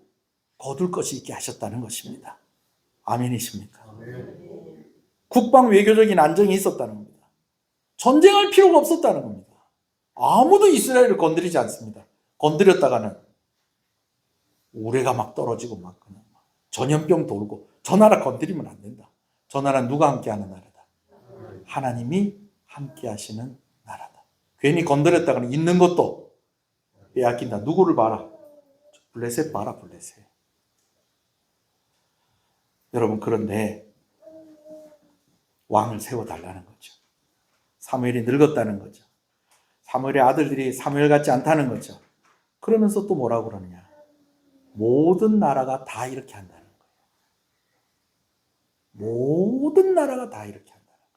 거둘 것이 있게 하셨다는 것입니다. 아멘이십니까? 국방 외교적인 안정이 있었다는 겁니다. 전쟁할 필요가 없었다는 겁니다. 아무도 이스라엘을 건드리지 않습니다. 건드렸다가는 우레가 막 떨어지고 막 그냥 전염병 돌고 저 나라 건드리면 안 된다. 저 나라는 누가 함께하는 나라다. 하나님이 함께하시는 나라다. 괜히 건드렸다가는 있는 것도 빼앗긴다. 누구를 봐라. 블레셋 봐라 블레셋. 여러분 그런데 왕을 세워달라는 거죠. 사무엘이 늙었다는 거죠. 사무엘의 아들들이 사무엘 같지 않다는 거죠. 그러면서 또 뭐라고 그러느냐. 모든 나라가 다 이렇게 한다는 거예요. 모든 나라가 다 이렇게 한다는 거예요.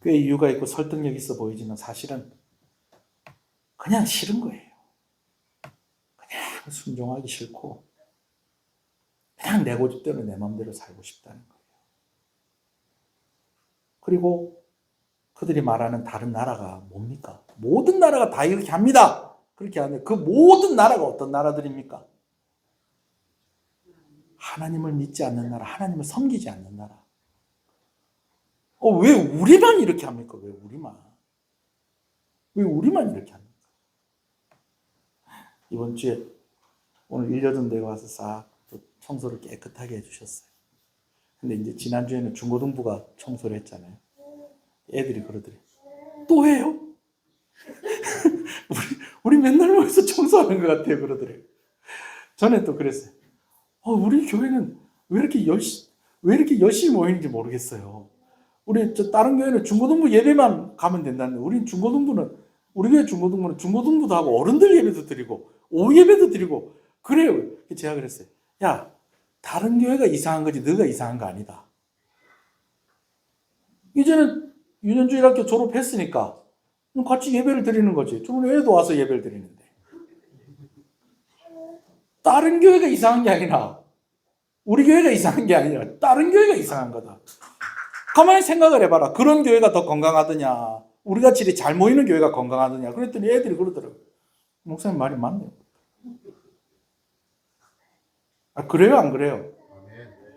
꽤 이유가 있고 설득력 있어 보이지만 사실은 그냥 싫은 거예요. 그냥 순종하기 싫고 그냥 내 고집대로 내 마음대로 살고 싶다는 거예요. 그리고 그들이 말하는 다른 나라가 뭡니까? 모든 나라가 다 이렇게 합니다. 그렇게 하는데 그 모든 나라가 어떤 나라들입니까? 하나님을 믿지 않는 나라, 하나님을 섬기지 않는 나라. 왜 우리만 이렇게 합니까? 왜 우리만? 왜 우리만 이렇게 합니까? 이번 주에 오늘 1년 되고 와서 싹 청소를 깨끗하게 해주셨어요. 근데 이제 지난주에는 중고등부가 청소를 했잖아요. 애들이 그러더래. 또 해요? 우리 맨날 모여서 청소하는 것 같아요. 그러더래. 전에 또 그랬어요. 우리 교회는 왜 이렇게 열심히 모이는지 모르겠어요. 우리 다른 교회는 중고등부 예배만 가면 된다는데 우리 교회 중고등부는 중고등부도 하고 어른들 예배도 드리고 오후 예배도 드리고 그래요. 제가 그랬어요. 야, 다른 교회가 이상한 거지 너가 이상한 거 아니다. 이제는 유년주일학교 졸업했으니까 같이 예배를 드리는 거지. 저번에 애도 와서 예배를 드리는데. 다른 교회가 이상한 게 아니라 우리 교회가 이상한 게 아니라 다른 교회가 이상한 거다. 가만히 생각을 해봐라. 그런 교회가 더 건강하더냐, 우리가 질이 잘 모이는 교회가 건강하더냐. 그랬더니 애들이 그러더라고요. 목사님 말이 맞네요. 아, 그래요? 안 그래요?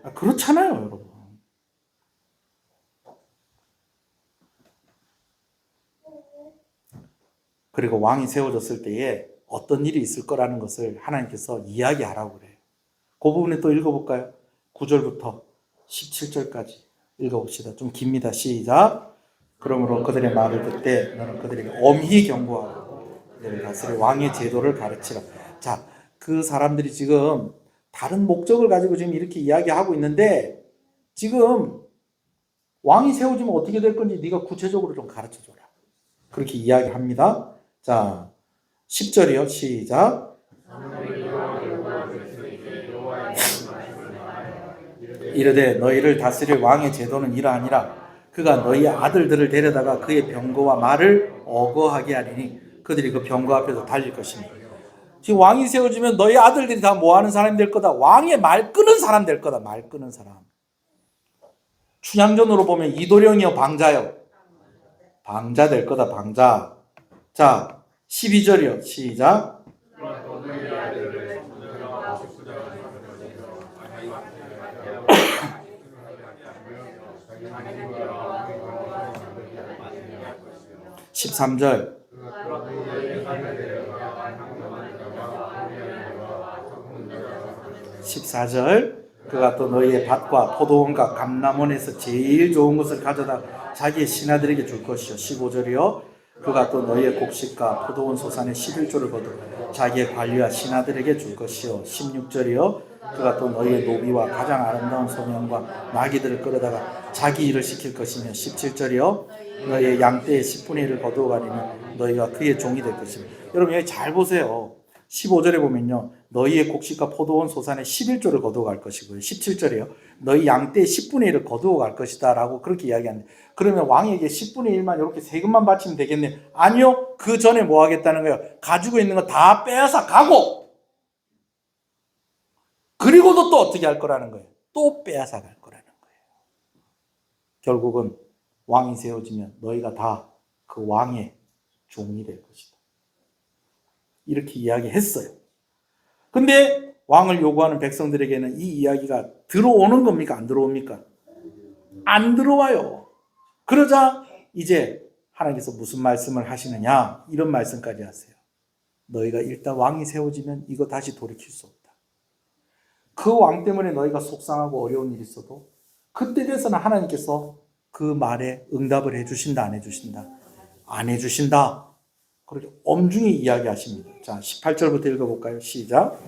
아, 그렇잖아요, 여러분. 그리고 왕이 세워졌을 때에 어떤 일이 있을 거라는 것을 하나님께서 이야기하라고 그래요. 그 부분에 또 읽어볼까요? 9절부터 17절까지 읽어봅시다. 좀 깁니다. 시작. 그러므로 그들의 말을 듣되 너는 그들에게 엄히 경고하고 그들을 다스릴 왕의 제도를 가르치라. 자, 그 사람들이 지금 다른 목적을 가지고 지금 이렇게 이야기하고 있는데, 지금 왕이 세워지면 어떻게 될 건지 네가 구체적으로 좀 가르쳐줘라. 그렇게 이야기합니다. 자, 10절이요. 시작. 이르되 너희를 다스릴 왕의 제도는 이러하니라. 그가 너희의 아들들을 데려다가 그의 병거와 말을 어거하게 하리니 그들이 그 병거 앞에서 달릴 것이니. 지금 왕이 세워지면 너희 아들들이 다 뭐하는 사람이 될 거다? 왕의 말 끄는 사람 될 거다. 말 끄는 사람. 춘향전으로 보면 이도령이요 방자요? 방자 될 거다. 방자. 자, 12절이요. 시작. 13절. (14절) 그가 또 너희의 밭과 포도원과 감람원에서 제일 좋은 것을 가져다 자기의 신하들에게 줄 것이요. 15절이요. 그가 또 너희의 곡식과 포도원 소산의 11조를 거두어 자기의 관리와 신하들에게 줄 것이요. 16절이요. 그가 또 너희의 노비와 가장 아름다운 소년과 나귀들을 끌어다가 자기 일을 시킬 것이며. 17절이요. 너희의 양떼의 10분의 1을 거두어 가리면 너희가 그의 종이 될 것이며. 여러분 여기 잘 보세요. 15절에 보면요. 너희의 곡식과 포도원 소산의 11조를 거두어 갈 것이고요. 17절이요. 너희 양떼의 10분의 1을 거두어 갈 것이다 라고 그렇게 이야기하는데, 그러면 왕에게 10분의 1만 이렇게 세금만 바치면 되겠네? 아니요. 그 전에 뭐 하겠다는 거예요? 가지고 있는 거 다 빼앗아 가고, 그리고도 또 어떻게 할 거라는 거예요? 또 빼앗아 갈 거라는 거예요. 결국은 왕이 세워지면 너희가 다 그 왕의 종이 될 것이다. 이렇게 이야기했어요. 근데 왕을 요구하는 백성들에게는 이 이야기가 들어오는 겁니까? 안 들어옵니까? 안 들어와요. 그러자 이제 하나님께서 무슨 말씀을 하시느냐? 이런 말씀까지 하세요. 너희가 일단 왕이 세워지면 이거 다시 돌이킬 수 없다. 그 왕 때문에 너희가 속상하고 어려운 일이 있어도 그때 돼서는 하나님께서 그 말에 응답을 해주신다, 안 해주신다? 안 해주신다. 그렇게 엄중히 이야기하십니다. 자, 18절부터 읽어볼까요? 시작.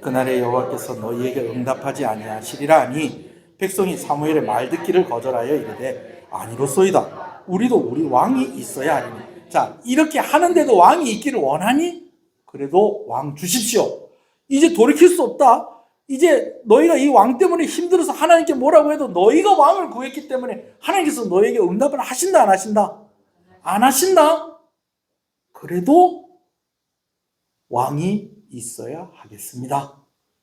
그날에 여호와께서 너희에게 응답하지 아니하시리라 하니 백성이 사무엘의 말 듣기를 거절하여 이르되 아니로소이다. 우리도 우리 왕이 있어야 하리니. 자, 이렇게 하는데도 왕이 있기를 원하니? 그래도 왕 주십시오. 이제 돌이킬 수 없다. 이제 너희가 이 왕 때문에 힘들어서 하나님께 뭐라고 해도 너희가 왕을 구했기 때문에 하나님께서 너희에게 응답을 하신다, 안 하신다? 안 하신다. 그래도 왕이 있어야 하겠습니다.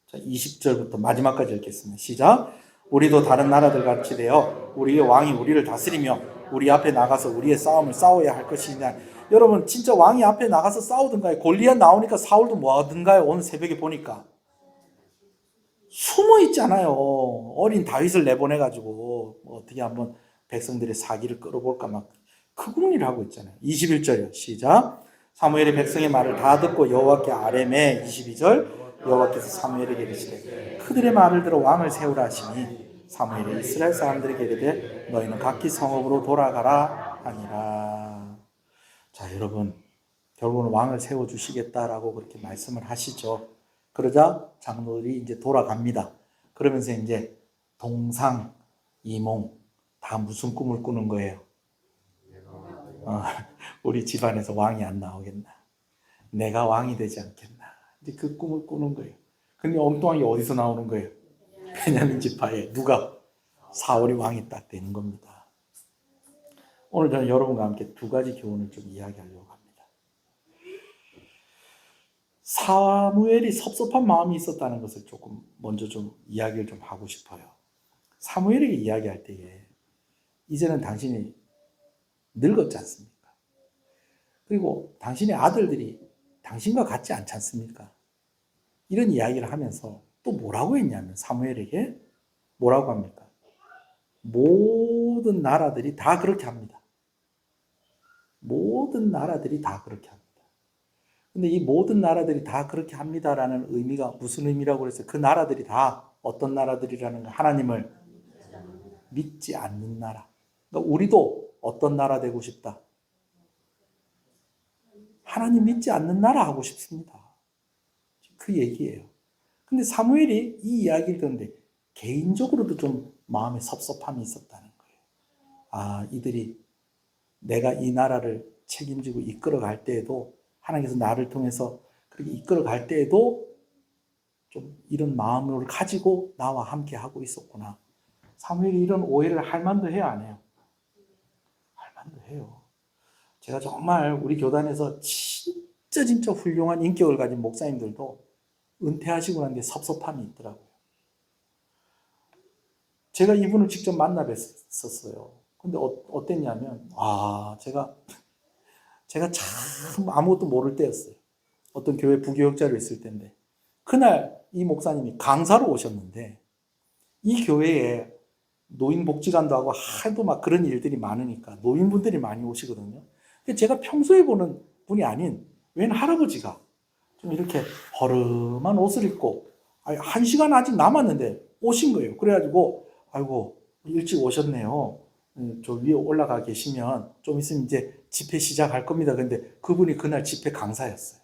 자, 20절부터 마지막까지 읽겠습니다. 시작. 우리도 다른 나라들 같이 되어 우리의 왕이 우리를 다스리며 우리 앞에 나가서 우리의 싸움을 싸워야 할 것이냐. 여러분 진짜 왕이 앞에 나가서 싸우든가요? 골리앗 나오니까 사울도 뭐 하든가요? 오늘 새벽에 보니까 숨어 있잖아요. 어린 다윗을 내보내가지고 어떻게 한번 백성들의 사기를 끌어볼까 막 크군일 하고 있잖아요. 21절이요. 시작. 사무엘이 백성의 말을 다 듣고 여호와께 아뢰매. 22절. 여호와께서 사무엘에게 이르시되 그들의 말을 들어 왕을 세우라 하시니 사무엘이 이스라엘 사람들에게 이르되 너희는 각기 성읍으로 돌아가라 하니라. 자, 여러분 결국은 왕을 세워주시겠다라고 그렇게 말씀을 하시죠. 그러자 장로들이 이제 돌아갑니다. 그러면서 이제 동상, 이몽 다 무슨 꿈을 꾸는 거예요? 우리 집안에서 왕이 안 나오겠나? 내가 왕이 되지 않겠나? 이제 그 꿈을 꾸는 거예요. 근데 엉뚱하게 어디서 나오는 거예요? 베냐민 지파에 누가? 사울이 왕이 딱 되는 겁니다. 오늘 저는 여러분과 함께 두 가지 교훈을 좀 이야기하려고 합니다. 사무엘이 섭섭한 마음이 있었다는 것을 조금 먼저 좀 이야기를 좀 하고 싶어요. 사무엘에게 이야기할 때에 이제는 당신이 늙었지 않습니까? 그리고 당신의 아들들이 당신과 같지 않지 않습니까? 이런 이야기를 하면서 또 뭐라고 했냐면 사무엘에게 뭐라고 합니까? 모든 나라들이 다 그렇게 합니다. 모든 나라들이 다 그렇게 합니다. 근데 이 모든 나라들이 다 그렇게 합니다라는 의미가 무슨 의미라고 그랬어요? 그 나라들이 다 어떤 나라들이라는 거? 하나님을 믿지 않는 나라. 그러니까 우리도 어떤 나라 되고 싶다? 하나님 믿지 않는 나라 하고 싶습니다. 그 얘기예요. 근데 사무엘이 이 이야기를 듣는데 개인적으로도 좀 마음에 섭섭함이 있었다는 거예요. 아, 이들이 내가 이 나라를 책임지고 이끌어갈 때에도 하나님께서 나를 통해서 그렇게 이끌어갈 때에도 좀 이런 마음을 가지고 나와 함께 하고 있었구나. 사무엘이 이런 오해를 할 만도 해요, 안 해요? 할 만도 해요. 제가 정말 우리 교단에서 진짜 훌륭한 인격을 가진 목사님들도 은퇴하시고 난 뒤에 섭섭함이 있더라고요. 제가 이분을 직접 만나 뵀었어요. 근데 어땠냐면, 제가 참 아무것도 모를 때였어요. 어떤 교회 부교역자로 있을 때인데, 그날 이 목사님이 강사로 오셨는데, 이 교회에 노인복지관도 하고 하도 막 그런 일들이 많으니까 노인분들이 많이 오시거든요. 제가 평소에 보는 분이 아닌 웬 할아버지가 좀 이렇게 허름한 옷을 입고 1시간 아직 남았는데 오신 거예요. 그래가지고 아이고 일찍 오셨네요. 저 위에 올라가 계시면 좀 있으면 이제 집회 시작할 겁니다. 근데 그분이 그날 집회 강사였어요.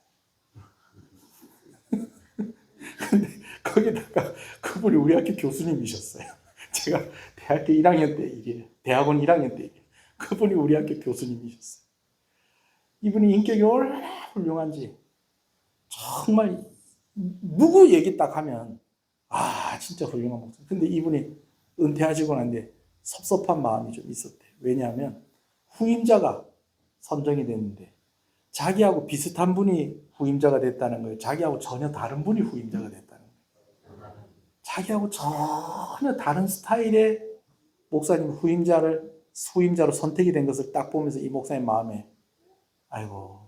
근데 거기다가 그분이 우리 학교 교수님이셨어요. 제가 대학교 1학년 때 일이에요. 대학원 1학년 때 일이에요. 그분이 우리 학교 교수님이셨어요. 이분이 인격이 얼마나 훌륭한지 정말 누구 얘기 딱 하면 진짜 훌륭한 목사. 근데 이분이 은퇴하시고 난데 섭섭한 마음이 좀 있었대요. 왜냐하면 후임자가 선정이 됐는데 자기하고 비슷한 분이 후임자가 됐다는 거예요. 자기하고 전혀 다른 분이 후임자가 됐다는 거예요. 자기하고 전혀 다른 스타일의 목사님 후임자로 선택이 된 것을 딱 보면서 이 목사님 마음에 아이고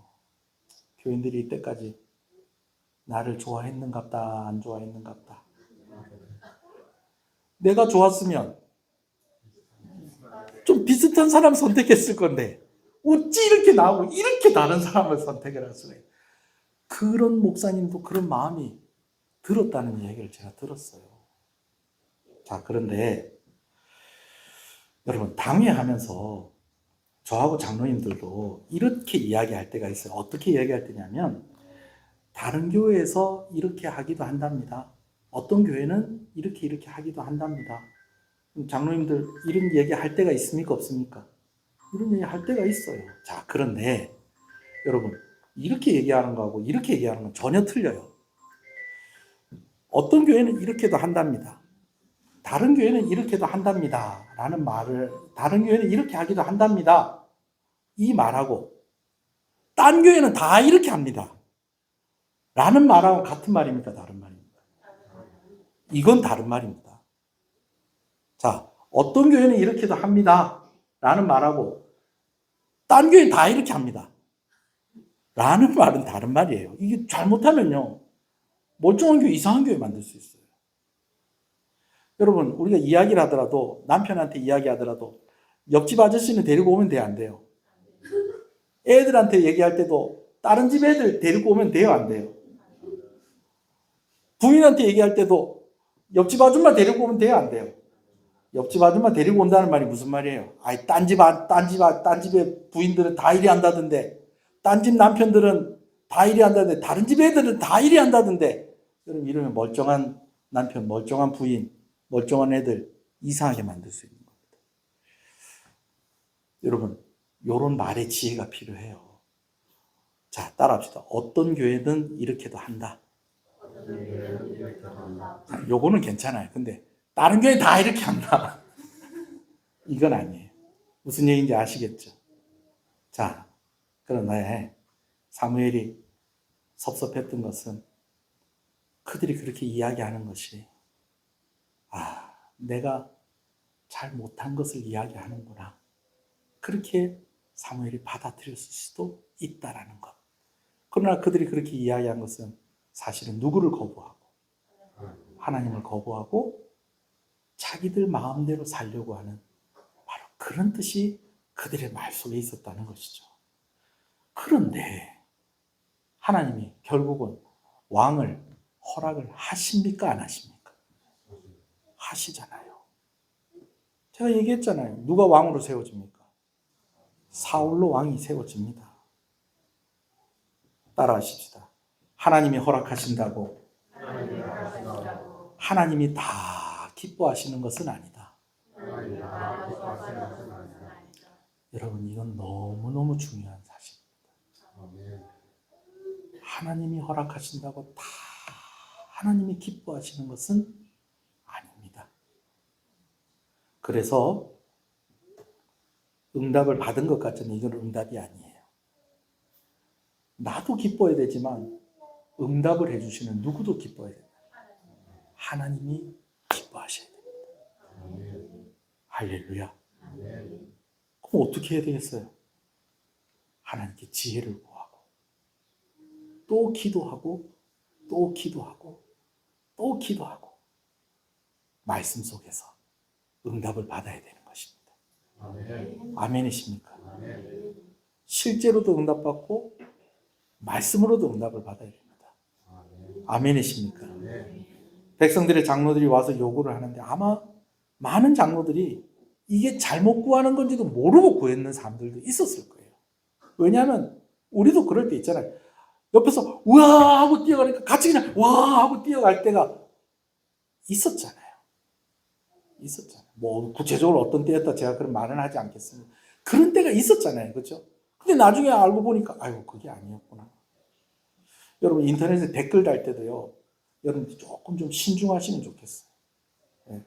교인들이 이때까지 나를 좋아했는갑다 안 좋아했는갑다. 내가 좋았으면 좀 비슷한 사람 선택했을 건데 어찌 이렇게 나하고 이렇게 다른 사람을 선택을 할 수가 있어요. 그런 목사님도 그런 마음이 들었다는 얘기를 제가 들었어요. 자, 그런데 여러분 당회하면서 저하고 장로님들도 이렇게 이야기할 때가 있어요. 어떻게 이야기할 때냐면 다른 교회에서 이렇게 하기도 한답니다. 어떤 교회는 이렇게 하기도 한답니다. 장로님들 이런 얘기 할 때가 있습니까? 없습니까? 이런 얘기 할 때가 있어요. 자, 그런데 여러분 이렇게 얘기하는 거하고 이렇게 얘기하는 건 전혀 틀려요. 어떤 교회는 이렇게도 한답니다. 다른 교회는 이렇게도 한답니다. 라는 말을 다른 교회는 이렇게 하기도 한답니다. 이 말하고 딴 교회는 다 이렇게 합니다. 라는 말하고 같은 말입니까? 다른 말입니까? 이건 다른 말입니다. 자, 어떤 교회는 이렇게도 합니다. 라는 말하고 딴 교회는 다 이렇게 합니다. 라는 말은 다른 말이에요. 이게 잘못하면요. 멀쩡한 교회, 이상한 교회 만들 수 있어요. 여러분, 우리가 이야기를 하더라도 남편한테 이야기하더라도 옆집 아저씨는 데리고 오면 돼요? 안 돼요? 애들한테 얘기할 때도 다른 집 애들 데리고 오면 돼요? 안 돼요? 부인한테 얘기할 때도 옆집 아줌마 데리고 오면 돼요? 안 돼요? 옆집 아줌마 데리고 온다는 말이 무슨 말이에요? 딴 집의 부인들은 다 이리 한다던데, 딴 집 남편들은 다 이리 한다던데, 다른 집 애들은 다 이리 한다던데, 여러분 이러면 멀쩡한 남편, 멀쩡한 부인, 멀쩡한 애들 이상하게 만들 수 있는 겁니다. 여러분, 이런 말의 지혜가 필요해요. 자, 따라합시다. 어떤 교회는 이렇게도 한다. 요거는 괜찮아요. 근데 다른 교회 다 이렇게 한다. 이건 아니에요. 무슨 얘기인지 아시겠죠? 자, 그러나 사무엘이 섭섭했던 것은 그들이 그렇게 이야기하는 것이 내가 잘 못한 것을 이야기하는구나. 그렇게 사무엘이 받아들였을 수도 있다라는 것. 그러나 그들이 그렇게 이야기한 것은 사실은 누구를 거부하고 하나님을 거부하고 자기들 마음대로 살려고 하는 바로 그런 뜻이 그들의 말 속에 있었다는 것이죠. 그런데 하나님이 결국은 왕을 허락을 하십니까? 안 하십니까? 하시잖아요. 제가 얘기했잖아요. 누가 왕으로 세워집니까? 사울로 왕이 세워집니다. 따라하십시다. 하나님이 허락하신다고 하나님이 다 기뻐하시는 것은 아니다. 여러분, 이건 너무너무 중요한 사실입니다. 하나님이 허락하신다고 다 하나님이 기뻐하시는 것은 아닙니다. 그래서 응답을 받은 것 같지만 이건 응답이 아니에요. 나도 기뻐야 되지만 응답을 해주시는 누구도 기뻐야 됩니다. 하나님이 기뻐하셔야 됩니다. 할렐루야. 그럼 어떻게 해야 되겠어요? 하나님께 지혜를 구하고 또 기도하고 또 기도하고 또 기도하고 말씀 속에서 응답을 받아야 되는 것입니다. 아멘이십니까? 실제로도 응답받고 말씀으로도 응답을 받아야 됩니다. 아멘이십니까? 백성들의 장로들이 와서 요구를 하는데 아마 많은 장로들이 이게 잘못 구하는 건지도 모르고 구했는 사람들도 있었을 거예요. 왜냐하면 우리도 그럴 때 있잖아요. 옆에서 우와 하고 뛰어가니까 같이 그냥 와 하고 뛰어갈 때가 있었잖아요. 뭐 구체적으로 어떤 때였다 제가 그런 말은 하지 않겠습니다. 그런 때가 있었잖아요. 그렇죠? 근데 나중에 알고 보니까 아이고 그게 아니었구나. 여러분 인터넷에 댓글 달 때도요. 여러분 조금 좀 신중하시면 좋겠어요. 네.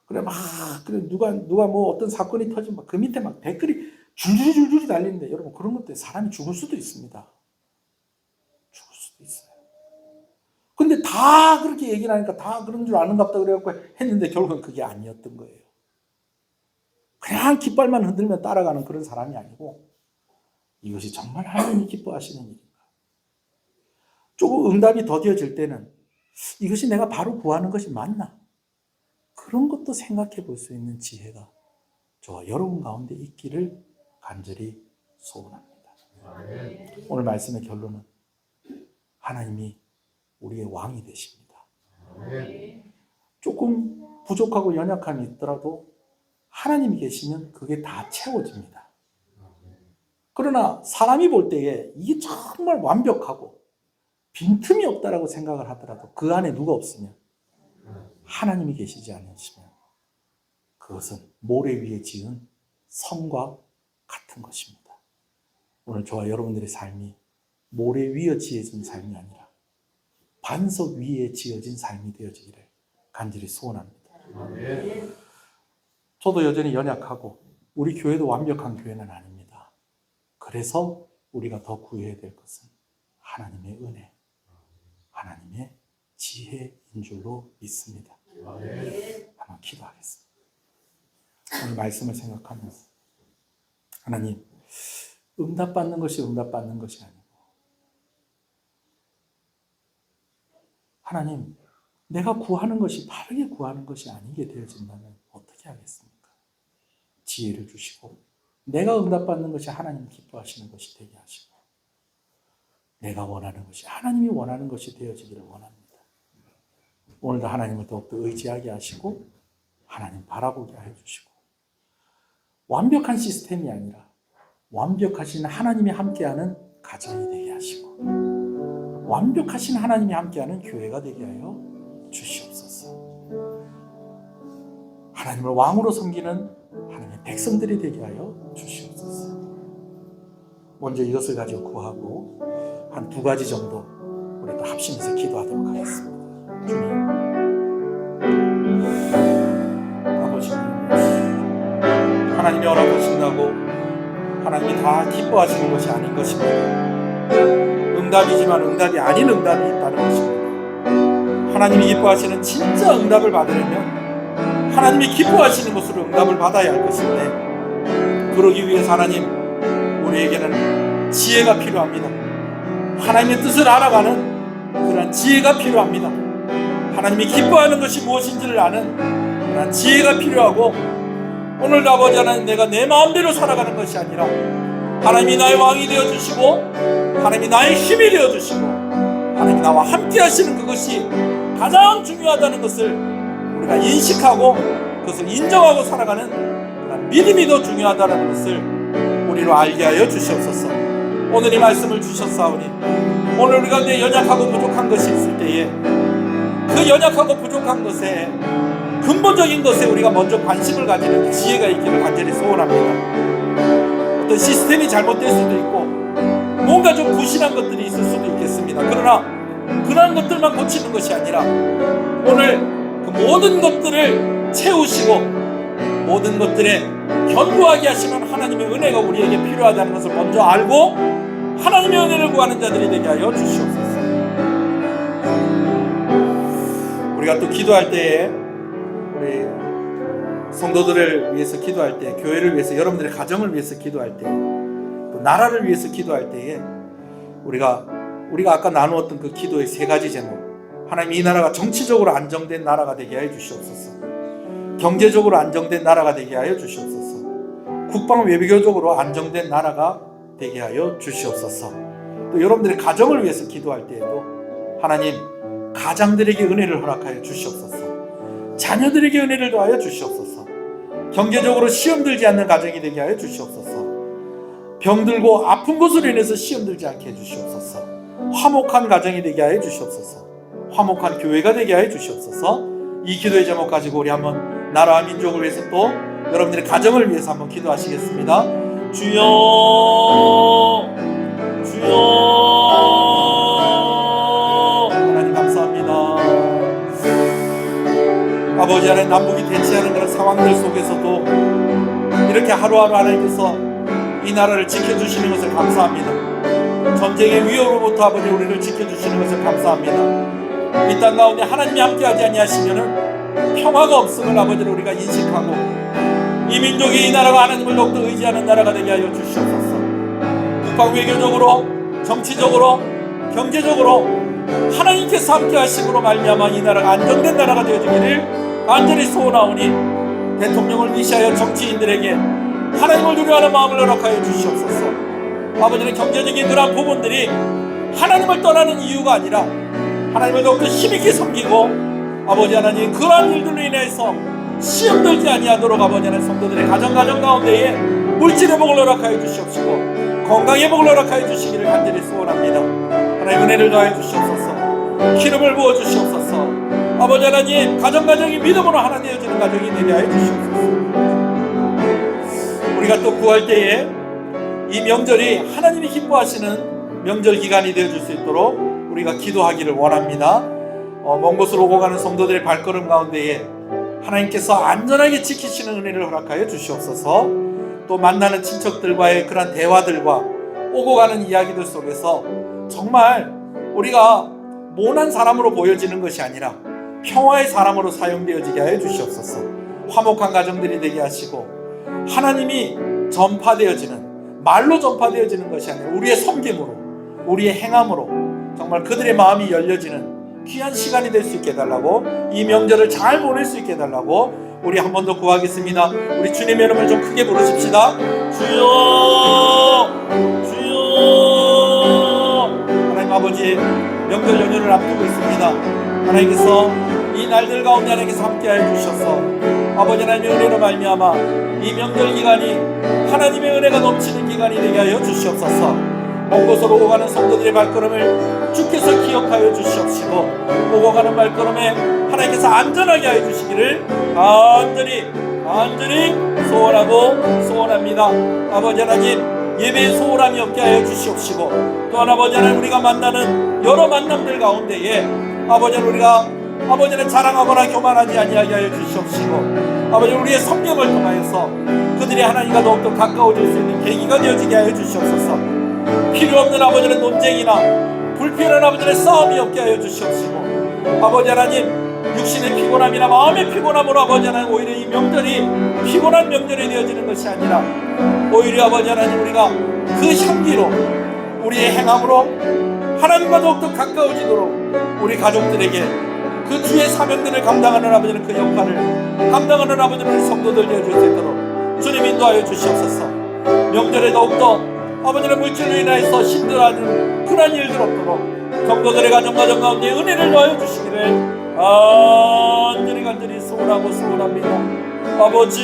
그래 누가 뭐 어떤 사건이 터지면 그 밑에 막 댓글이 줄줄이 달리는데 여러분 그런 것들 사람이 죽을 수도 있습니다. 죽을 수도 있어요. 근데 다 그렇게 얘기를 하니까 다 그런 줄 아는갑다 그래갖고 했는데 결국은 그게 아니었던 거예요. 그냥 깃발만 흔들면 따라가는 그런 사람이 아니고 이것이 정말 하나님이 기뻐하시는 일인가. 조금 응답이 더뎌질 때는 이것이 내가 바로 구하는 것이 맞나? 그런 것도 생각해 볼 수 있는 지혜가 저와 여러분 가운데 있기를 간절히 소원합니다. 오늘 말씀의 결론은 하나님이 우리의 왕이 되십니다. 조금 부족하고 연약함이 있더라도 하나님이 계시면 그게 다 채워집니다. 그러나 사람이 볼 때에 이게 정말 완벽하고 빈틈이 없다라고 생각을 하더라도 그 안에 누가 없으면 하나님이 계시지 않으시면 그것은 모래 위에 지은 성과 같은 것입니다. 오늘 저와 여러분들의 삶이 모래 위에 지어진 삶이 아니라 반석 위에 지어진 삶이 되어지기를 간절히 소원합니다. 저도 여전히 연약하고 우리 교회도 완벽한 교회는 아닙니다. 그래서 우리가 더 구해야 될 것은 하나님의 은혜, 하나님의 지혜인 줄로 믿습니다. 한번 기도하겠습니다. 오늘 말씀을 생각하면서 하나님, 응답받는 것이 아니고 하나님, 내가 구하는 것이 바르게 구하는 것이 아니게 되어진다면 어떻게 하겠습니까? 지혜를 주시고 내가 응답받는 것이 하나님 기뻐하시는 것이 되게 하시고 내가 원하는 것이 하나님이 원하는 것이 되어지기를 원합니다. 오늘도 하나님을 더욱더 의지하게 하시고 하나님 바라보게 해주시고 완벽한 시스템이 아니라 완벽하신 하나님이 함께하는 가정이 되게 하시고 완벽하신 하나님이 함께하는 교회가 되게 하여 주시옵소서. 하나님을 왕으로 섬기는 하나님의 백성들이 되게 하여 주시옵소서. 먼저 이것을 가지고 구하고 한 2가지 정도 우리 또 합심해서 기도하도록 하겠습니다. 주님, 아버지, 하나님이 허락하신다고 하나님이 다 기뻐하시는 것이 아닌 것입니다. 응답이지만 응답이 아닌 응답이 있다는 것입니다. 하나님이 기뻐하시는 진짜 응답을 받으려면 하나님이 기뻐하시는 것으로 응답을 받아야 할 것인데, 그러기 위해서 하나님 우리에게는 지혜가 필요합니다. 하나님의 뜻을 알아가는 그런 지혜가 필요합니다. 하나님이 기뻐하는 것이 무엇인지를 아는 그런 지혜가 필요하고, 오늘도 아버지 하나님, 내가 내 마음대로 살아가는 것이 아니라 하나님이 나의 왕이 되어주시고 하나님이 나의 힘이 되어주시고 하나님이 나와 함께 하시는 그것이 가장 중요하다는 것을 우리가 인식하고 그것을 인정하고 살아가는 그런 믿음이 더 중요하다는 것을 우리로 알게 하여 주시옵소서. 오늘 이 말씀을 주셨사오니 오늘 우리가 내 연약하고 부족한 것이 있을 때에 그 연약하고 부족한 것에 근본적인 것에 우리가 먼저 관심을 가지는 지혜가 있기를 간절히 소원합니다. 어떤 시스템이 잘못될 수도 있고 뭔가 좀 부실한 것들이 있을 수도 있겠습니다. 그러나 그런 것들만 고치는 것이 아니라 오늘 그 모든 것들을 채우시고 모든 것들에 견고하게 하시는 하나님의 은혜가 우리에게 필요하다는 것을 먼저 알고 하나님의 은혜를 구하는 자들이 되게 하여 주시옵소서. 우리가 또 기도할 때에 우리 성도들을 위해서 기도할 때, 교회를 위해서, 여러분들의 가정을 위해서 기도할 때, 또 나라를 위해서 기도할 때에 우리가 아까 나누었던 그 기도의 세 가지 제목, 하나님 이 나라가 정치적으로 안정된 나라가 되게 하여 주시옵소서. 경제적으로 안정된 나라가 되게 하여 주시옵소서. 국방 외교적으로 안정된 나라가 되게 하여 주시옵소서. 또 여러분들의 가정을 위해서 기도할 때에도 하나님 가장들에게 은혜를 허락하여 주시옵소서. 자녀들에게 은혜를 더하여 주시옵소서. 경제적으로 시험 들지 않는 가정이 되게 하여 주시옵소서. 병들고 아픈 것으로 인해서 시험 들지 않게 해주시옵소서. 화목한 가정이 되게 하여 주시옵소서. 화목한 교회가 되게 하여 주시옵소서. 이 기도의 제목 가지고 우리 한번 나라와 민족을 위해서 또 여러분들의 가정을 위해서 한번 기도하시겠습니다. 주여 주여, 하나님 감사합니다. 아버지 하나님, 남북이 대치하는 그런 상황들 속에서도 이렇게 하루하루 하나님께서 이 나라를 지켜주시는 것을 감사합니다. 전쟁의 위협으로부터 아버지 우리를 지켜주시는 것을 감사합니다. 이 땅 가운데 하나님이 함께하지 아니하시면은 평화가 없음을 아버지를 우리가 인식하고 이 민족이 이 나라가 하나님을 더욱더 의지하는 나라가 되게 하여 주시옵소서. 국방 외교적으로, 정치적으로, 경제적으로 하나님께서 함께하심으로 말미암아 이 나라가 안정된 나라가 되어지기를 간절히 소원하오니 대통령을 위시하여 정치인들에게 하나님을 두려워하는 마음을 허락하여 주시옵소서. 아버지는 경제적인 그러한 부분들이 하나님을 떠나는 이유가 아니라 하나님을 더욱더 힘있게 섬기고 아버지 하나님 그러한 일들로 인해서 시험 들지 아니하도록 아버지 하나님 성도들의 가정 가운데에 물질의 복을 허락하여 주시옵시고 건강의 복을 허락하여 주시기를 간절히 소원합니다. 하나님 은혜를 더하여 주시옵소서. 기름을 부어 주시옵소서. 아버지 하나님 가정이 믿음으로 하나 되어지는 가정이 되게 하여 주시옵소서. 우리가 또 구할 때에 이 명절이 하나님이 기뻐하시는 명절 기간이 되어줄 수 있도록 우리가 기도하기를 원합니다. 먼 곳으로 오고 가는 성도들의 발걸음 가운데에 하나님께서 안전하게 지키시는 은혜를 허락하여 주시옵소서. 또 만나는 친척들과의 그런 대화들과 오고 가는 이야기들 속에서 정말 우리가 모난 사람으로 보여지는 것이 아니라 평화의 사람으로 사용되어지게 하여 주시옵소서. 화목한 가정들이 되게 하시고 하나님이 전파되어지는, 말로 전파되어지는 것이 아니라 우리의 섬김으로, 우리의 행함으로 정말 그들의 마음이 열려지는 귀한 시간이 될 수 있게 해달라고, 이 명절을 잘 보낼 수 있게 해달라고 우리 한 번 더 구하겠습니다. 우리 주님의 이름을 좀 크게 부르십시다. 주여 주여. 하나님 아버지 명절 연휴를 앞두고 있습니다. 하나님께서 이 날들 가운데 하나님께서 함께하여 주셔서 아버지 하나님의 은혜로 말미암아 이 명절 기간이 하나님의 은혜가 넘치는 기간이 되게 하여 주시옵소서. 먼 곳으로 오고 가는 성도들의 발걸음을 주께서 기억하여 주시옵시고 오고 가는 발걸음에 하나님께서 안전하게 하여 주시기를 간절히 소원합니다. 아버지 하나님 예배의 소홀함이 없게 하여 주시옵시고 또한 아버지 하나님 우리가 만나는 여러 만남들 가운데에 아버지 하나님 우리가 아버지는 자랑하거나 교만하지 아니하게 하여 주시옵시고 아버지 우리의 성경을 통하여서 그들이 하나님과 더욱더 가까워질 수 있는 계기가 되어지게 하여 주시옵소서. 필요 없는 아버지의 논쟁이나 불필요한 아버지의 싸움이 없게 하여 주시옵시고, 아버지 하나님, 육신의 피곤함이나 마음의 피곤함으로 아버지 하나님, 오히려 이 명절이 피곤한 명절이 되어지는 것이 아니라 오히려 아버지 하나님, 우리가 그 향기로, 우리의 행함으로 하나님과 더욱더 가까워지도록 우리 가족들에게 그 주의 사명들을 감당하는 아버지는 그 역할을 감당하는 아버지는 우리 성도들 되어줄 수 있도록 주님 인도하여 주시옵소서. 명절에 더욱더 아버지는 물질로 인하여서 힘들어하는 그런 일들 없도록 성도들의 가정 가운데 은혜를 더하여 주시기를 간절히 소원합니다. 아버지.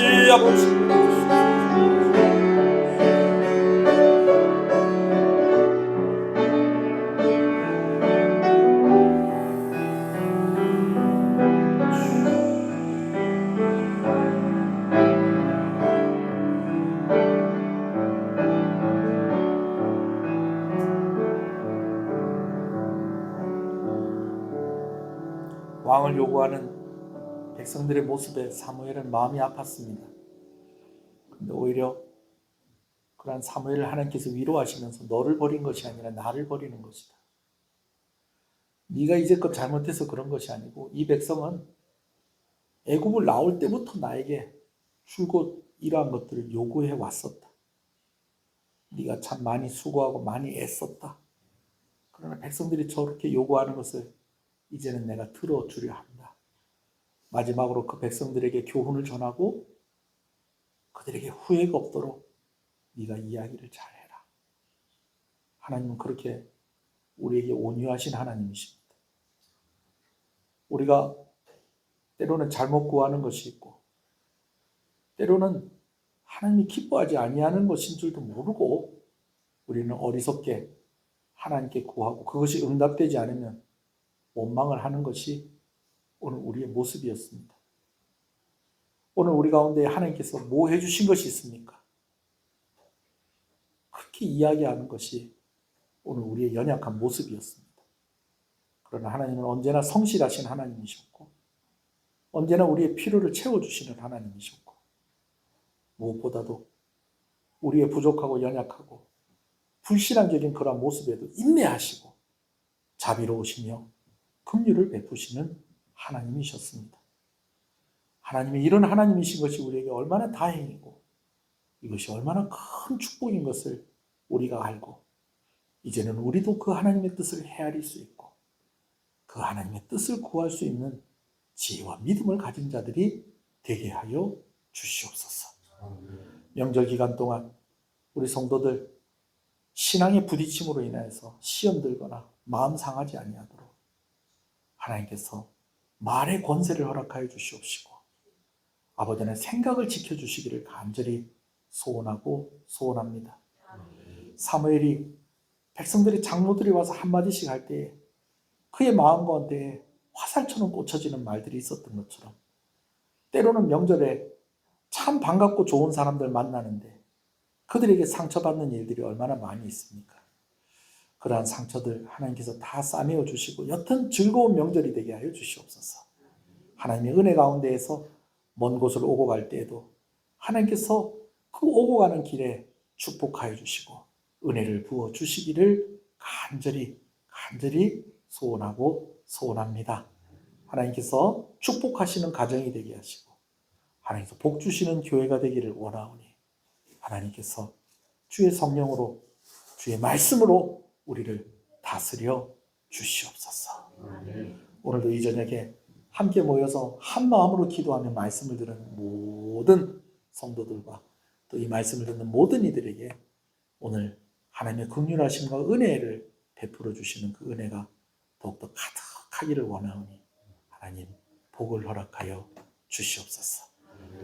왕을 요구하는 백성들의 모습에 사무엘은 마음이 아팠습니다. 그런데 오히려 그러한 사무엘을 하나님께서 위로하시면서 너를 버린 것이 아니라 나를 버리는 것이다. 네가 이제껏 잘못해서 그런 것이 아니고 이 백성은 애굽을 나올 때부터 나에게 줄곧 이러한 것들을 요구해 왔었다. 네가 참 많이 수고하고 많이 애썼다. 그러나 백성들이 저렇게 요구하는 것을 이제는 내가 들어주려 한다. 마지막으로 그 백성들에게 교훈을 전하고 그들에게 후회가 없도록 네가 이야기를 잘해라. 하나님은 그렇게 우리에게 온유하신 하나님이십니다. 우리가 때로는 잘못 구하는 것이 있고 때로는 하나님이 기뻐하지 아니하는 것인 줄도 모르고 우리는 어리석게 하나님께 구하고 그것이 응답되지 않으면 원망을 하는 것이 오늘 우리의 모습이었습니다. 오늘 우리 가운데 하나님께서 뭐 해주신 것이 있습니까? 그렇게 이야기하는 것이 오늘 우리의 연약한 모습이었습니다. 그러나 하나님은 언제나 성실하신 하나님이셨고 언제나 우리의 필요를 채워주시는 하나님이셨고 무엇보다도 우리의 부족하고 연약하고 불신앙적인 그런 모습에도 인내하시고 자비로우시며 긍휼을 베푸시는 하나님이셨습니다. 하나님이 이런 하나님이신 것이 우리에게 얼마나 다행이고 이것이 얼마나 큰 축복인 것을 우리가 알고 이제는 우리도 그 하나님의 뜻을 헤아릴 수 있고 그 하나님의 뜻을 구할 수 있는 지혜와 믿음을 가진 자들이 되게 하여 주시옵소서. 명절 기간 동안 우리 성도들 신앙의 부딪힘으로 인해서 시험 들거나 마음 상하지 아니하도록 하나님께서 말의 권세를 허락하여 주시옵시고 아버지는 생각을 지켜주시기를 간절히 소원합니다. 사무엘이 백성들이 장로들이 와서 한마디씩 할 때에 그의 마음 가운데 화살처럼 꽂혀지는 말들이 있었던 것처럼 때로는 명절에 참 반갑고 좋은 사람들 만나는데 그들에게 상처받는 일들이 얼마나 많이 있습니까? 그러한 상처들 하나님께서 다 싸매어 주시고 여튼 즐거운 명절이 되게 하여 주시옵소서. 하나님의 은혜 가운데에서 먼 곳을 오고 갈 때에도 하나님께서 그 오고 가는 길에 축복하여 주시고 은혜를 부어 주시기를 간절히 소원합니다. 하나님께서 축복하시는 가정이 되게 하시고 하나님께서 복 주시는 교회가 되기를 원하오니 하나님께서 주의 성령으로 주의 말씀으로 우리를 다스려 주시옵소서. 오늘도 이 저녁에 함께 모여서 한 마음으로 기도하며 말씀을 들은 모든 성도들과 또 이 말씀을 듣는 모든 이들에게 오늘 하나님의 긍휼하심과 은혜를 베풀어 주시는 그 은혜가 더욱더 가득하기를 원하오니 하나님 복을 허락하여 주시옵소서.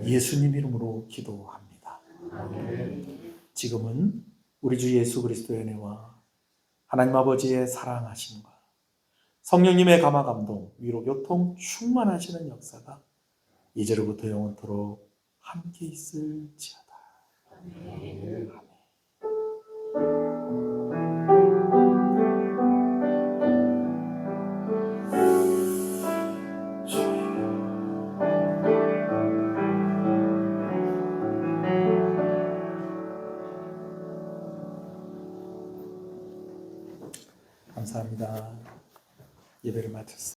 예수님 이름으로 기도합니다. 지금은 우리 주 예수 그리스도의 은혜와 하나님 아버지의 사랑하심과 성령님의 감화 감동 위로 교통 충만하시는 역사가 이제로부터 영원토록 함께 있을지어다. 아멘. 감사합니다. 예배를 마쳤습니다.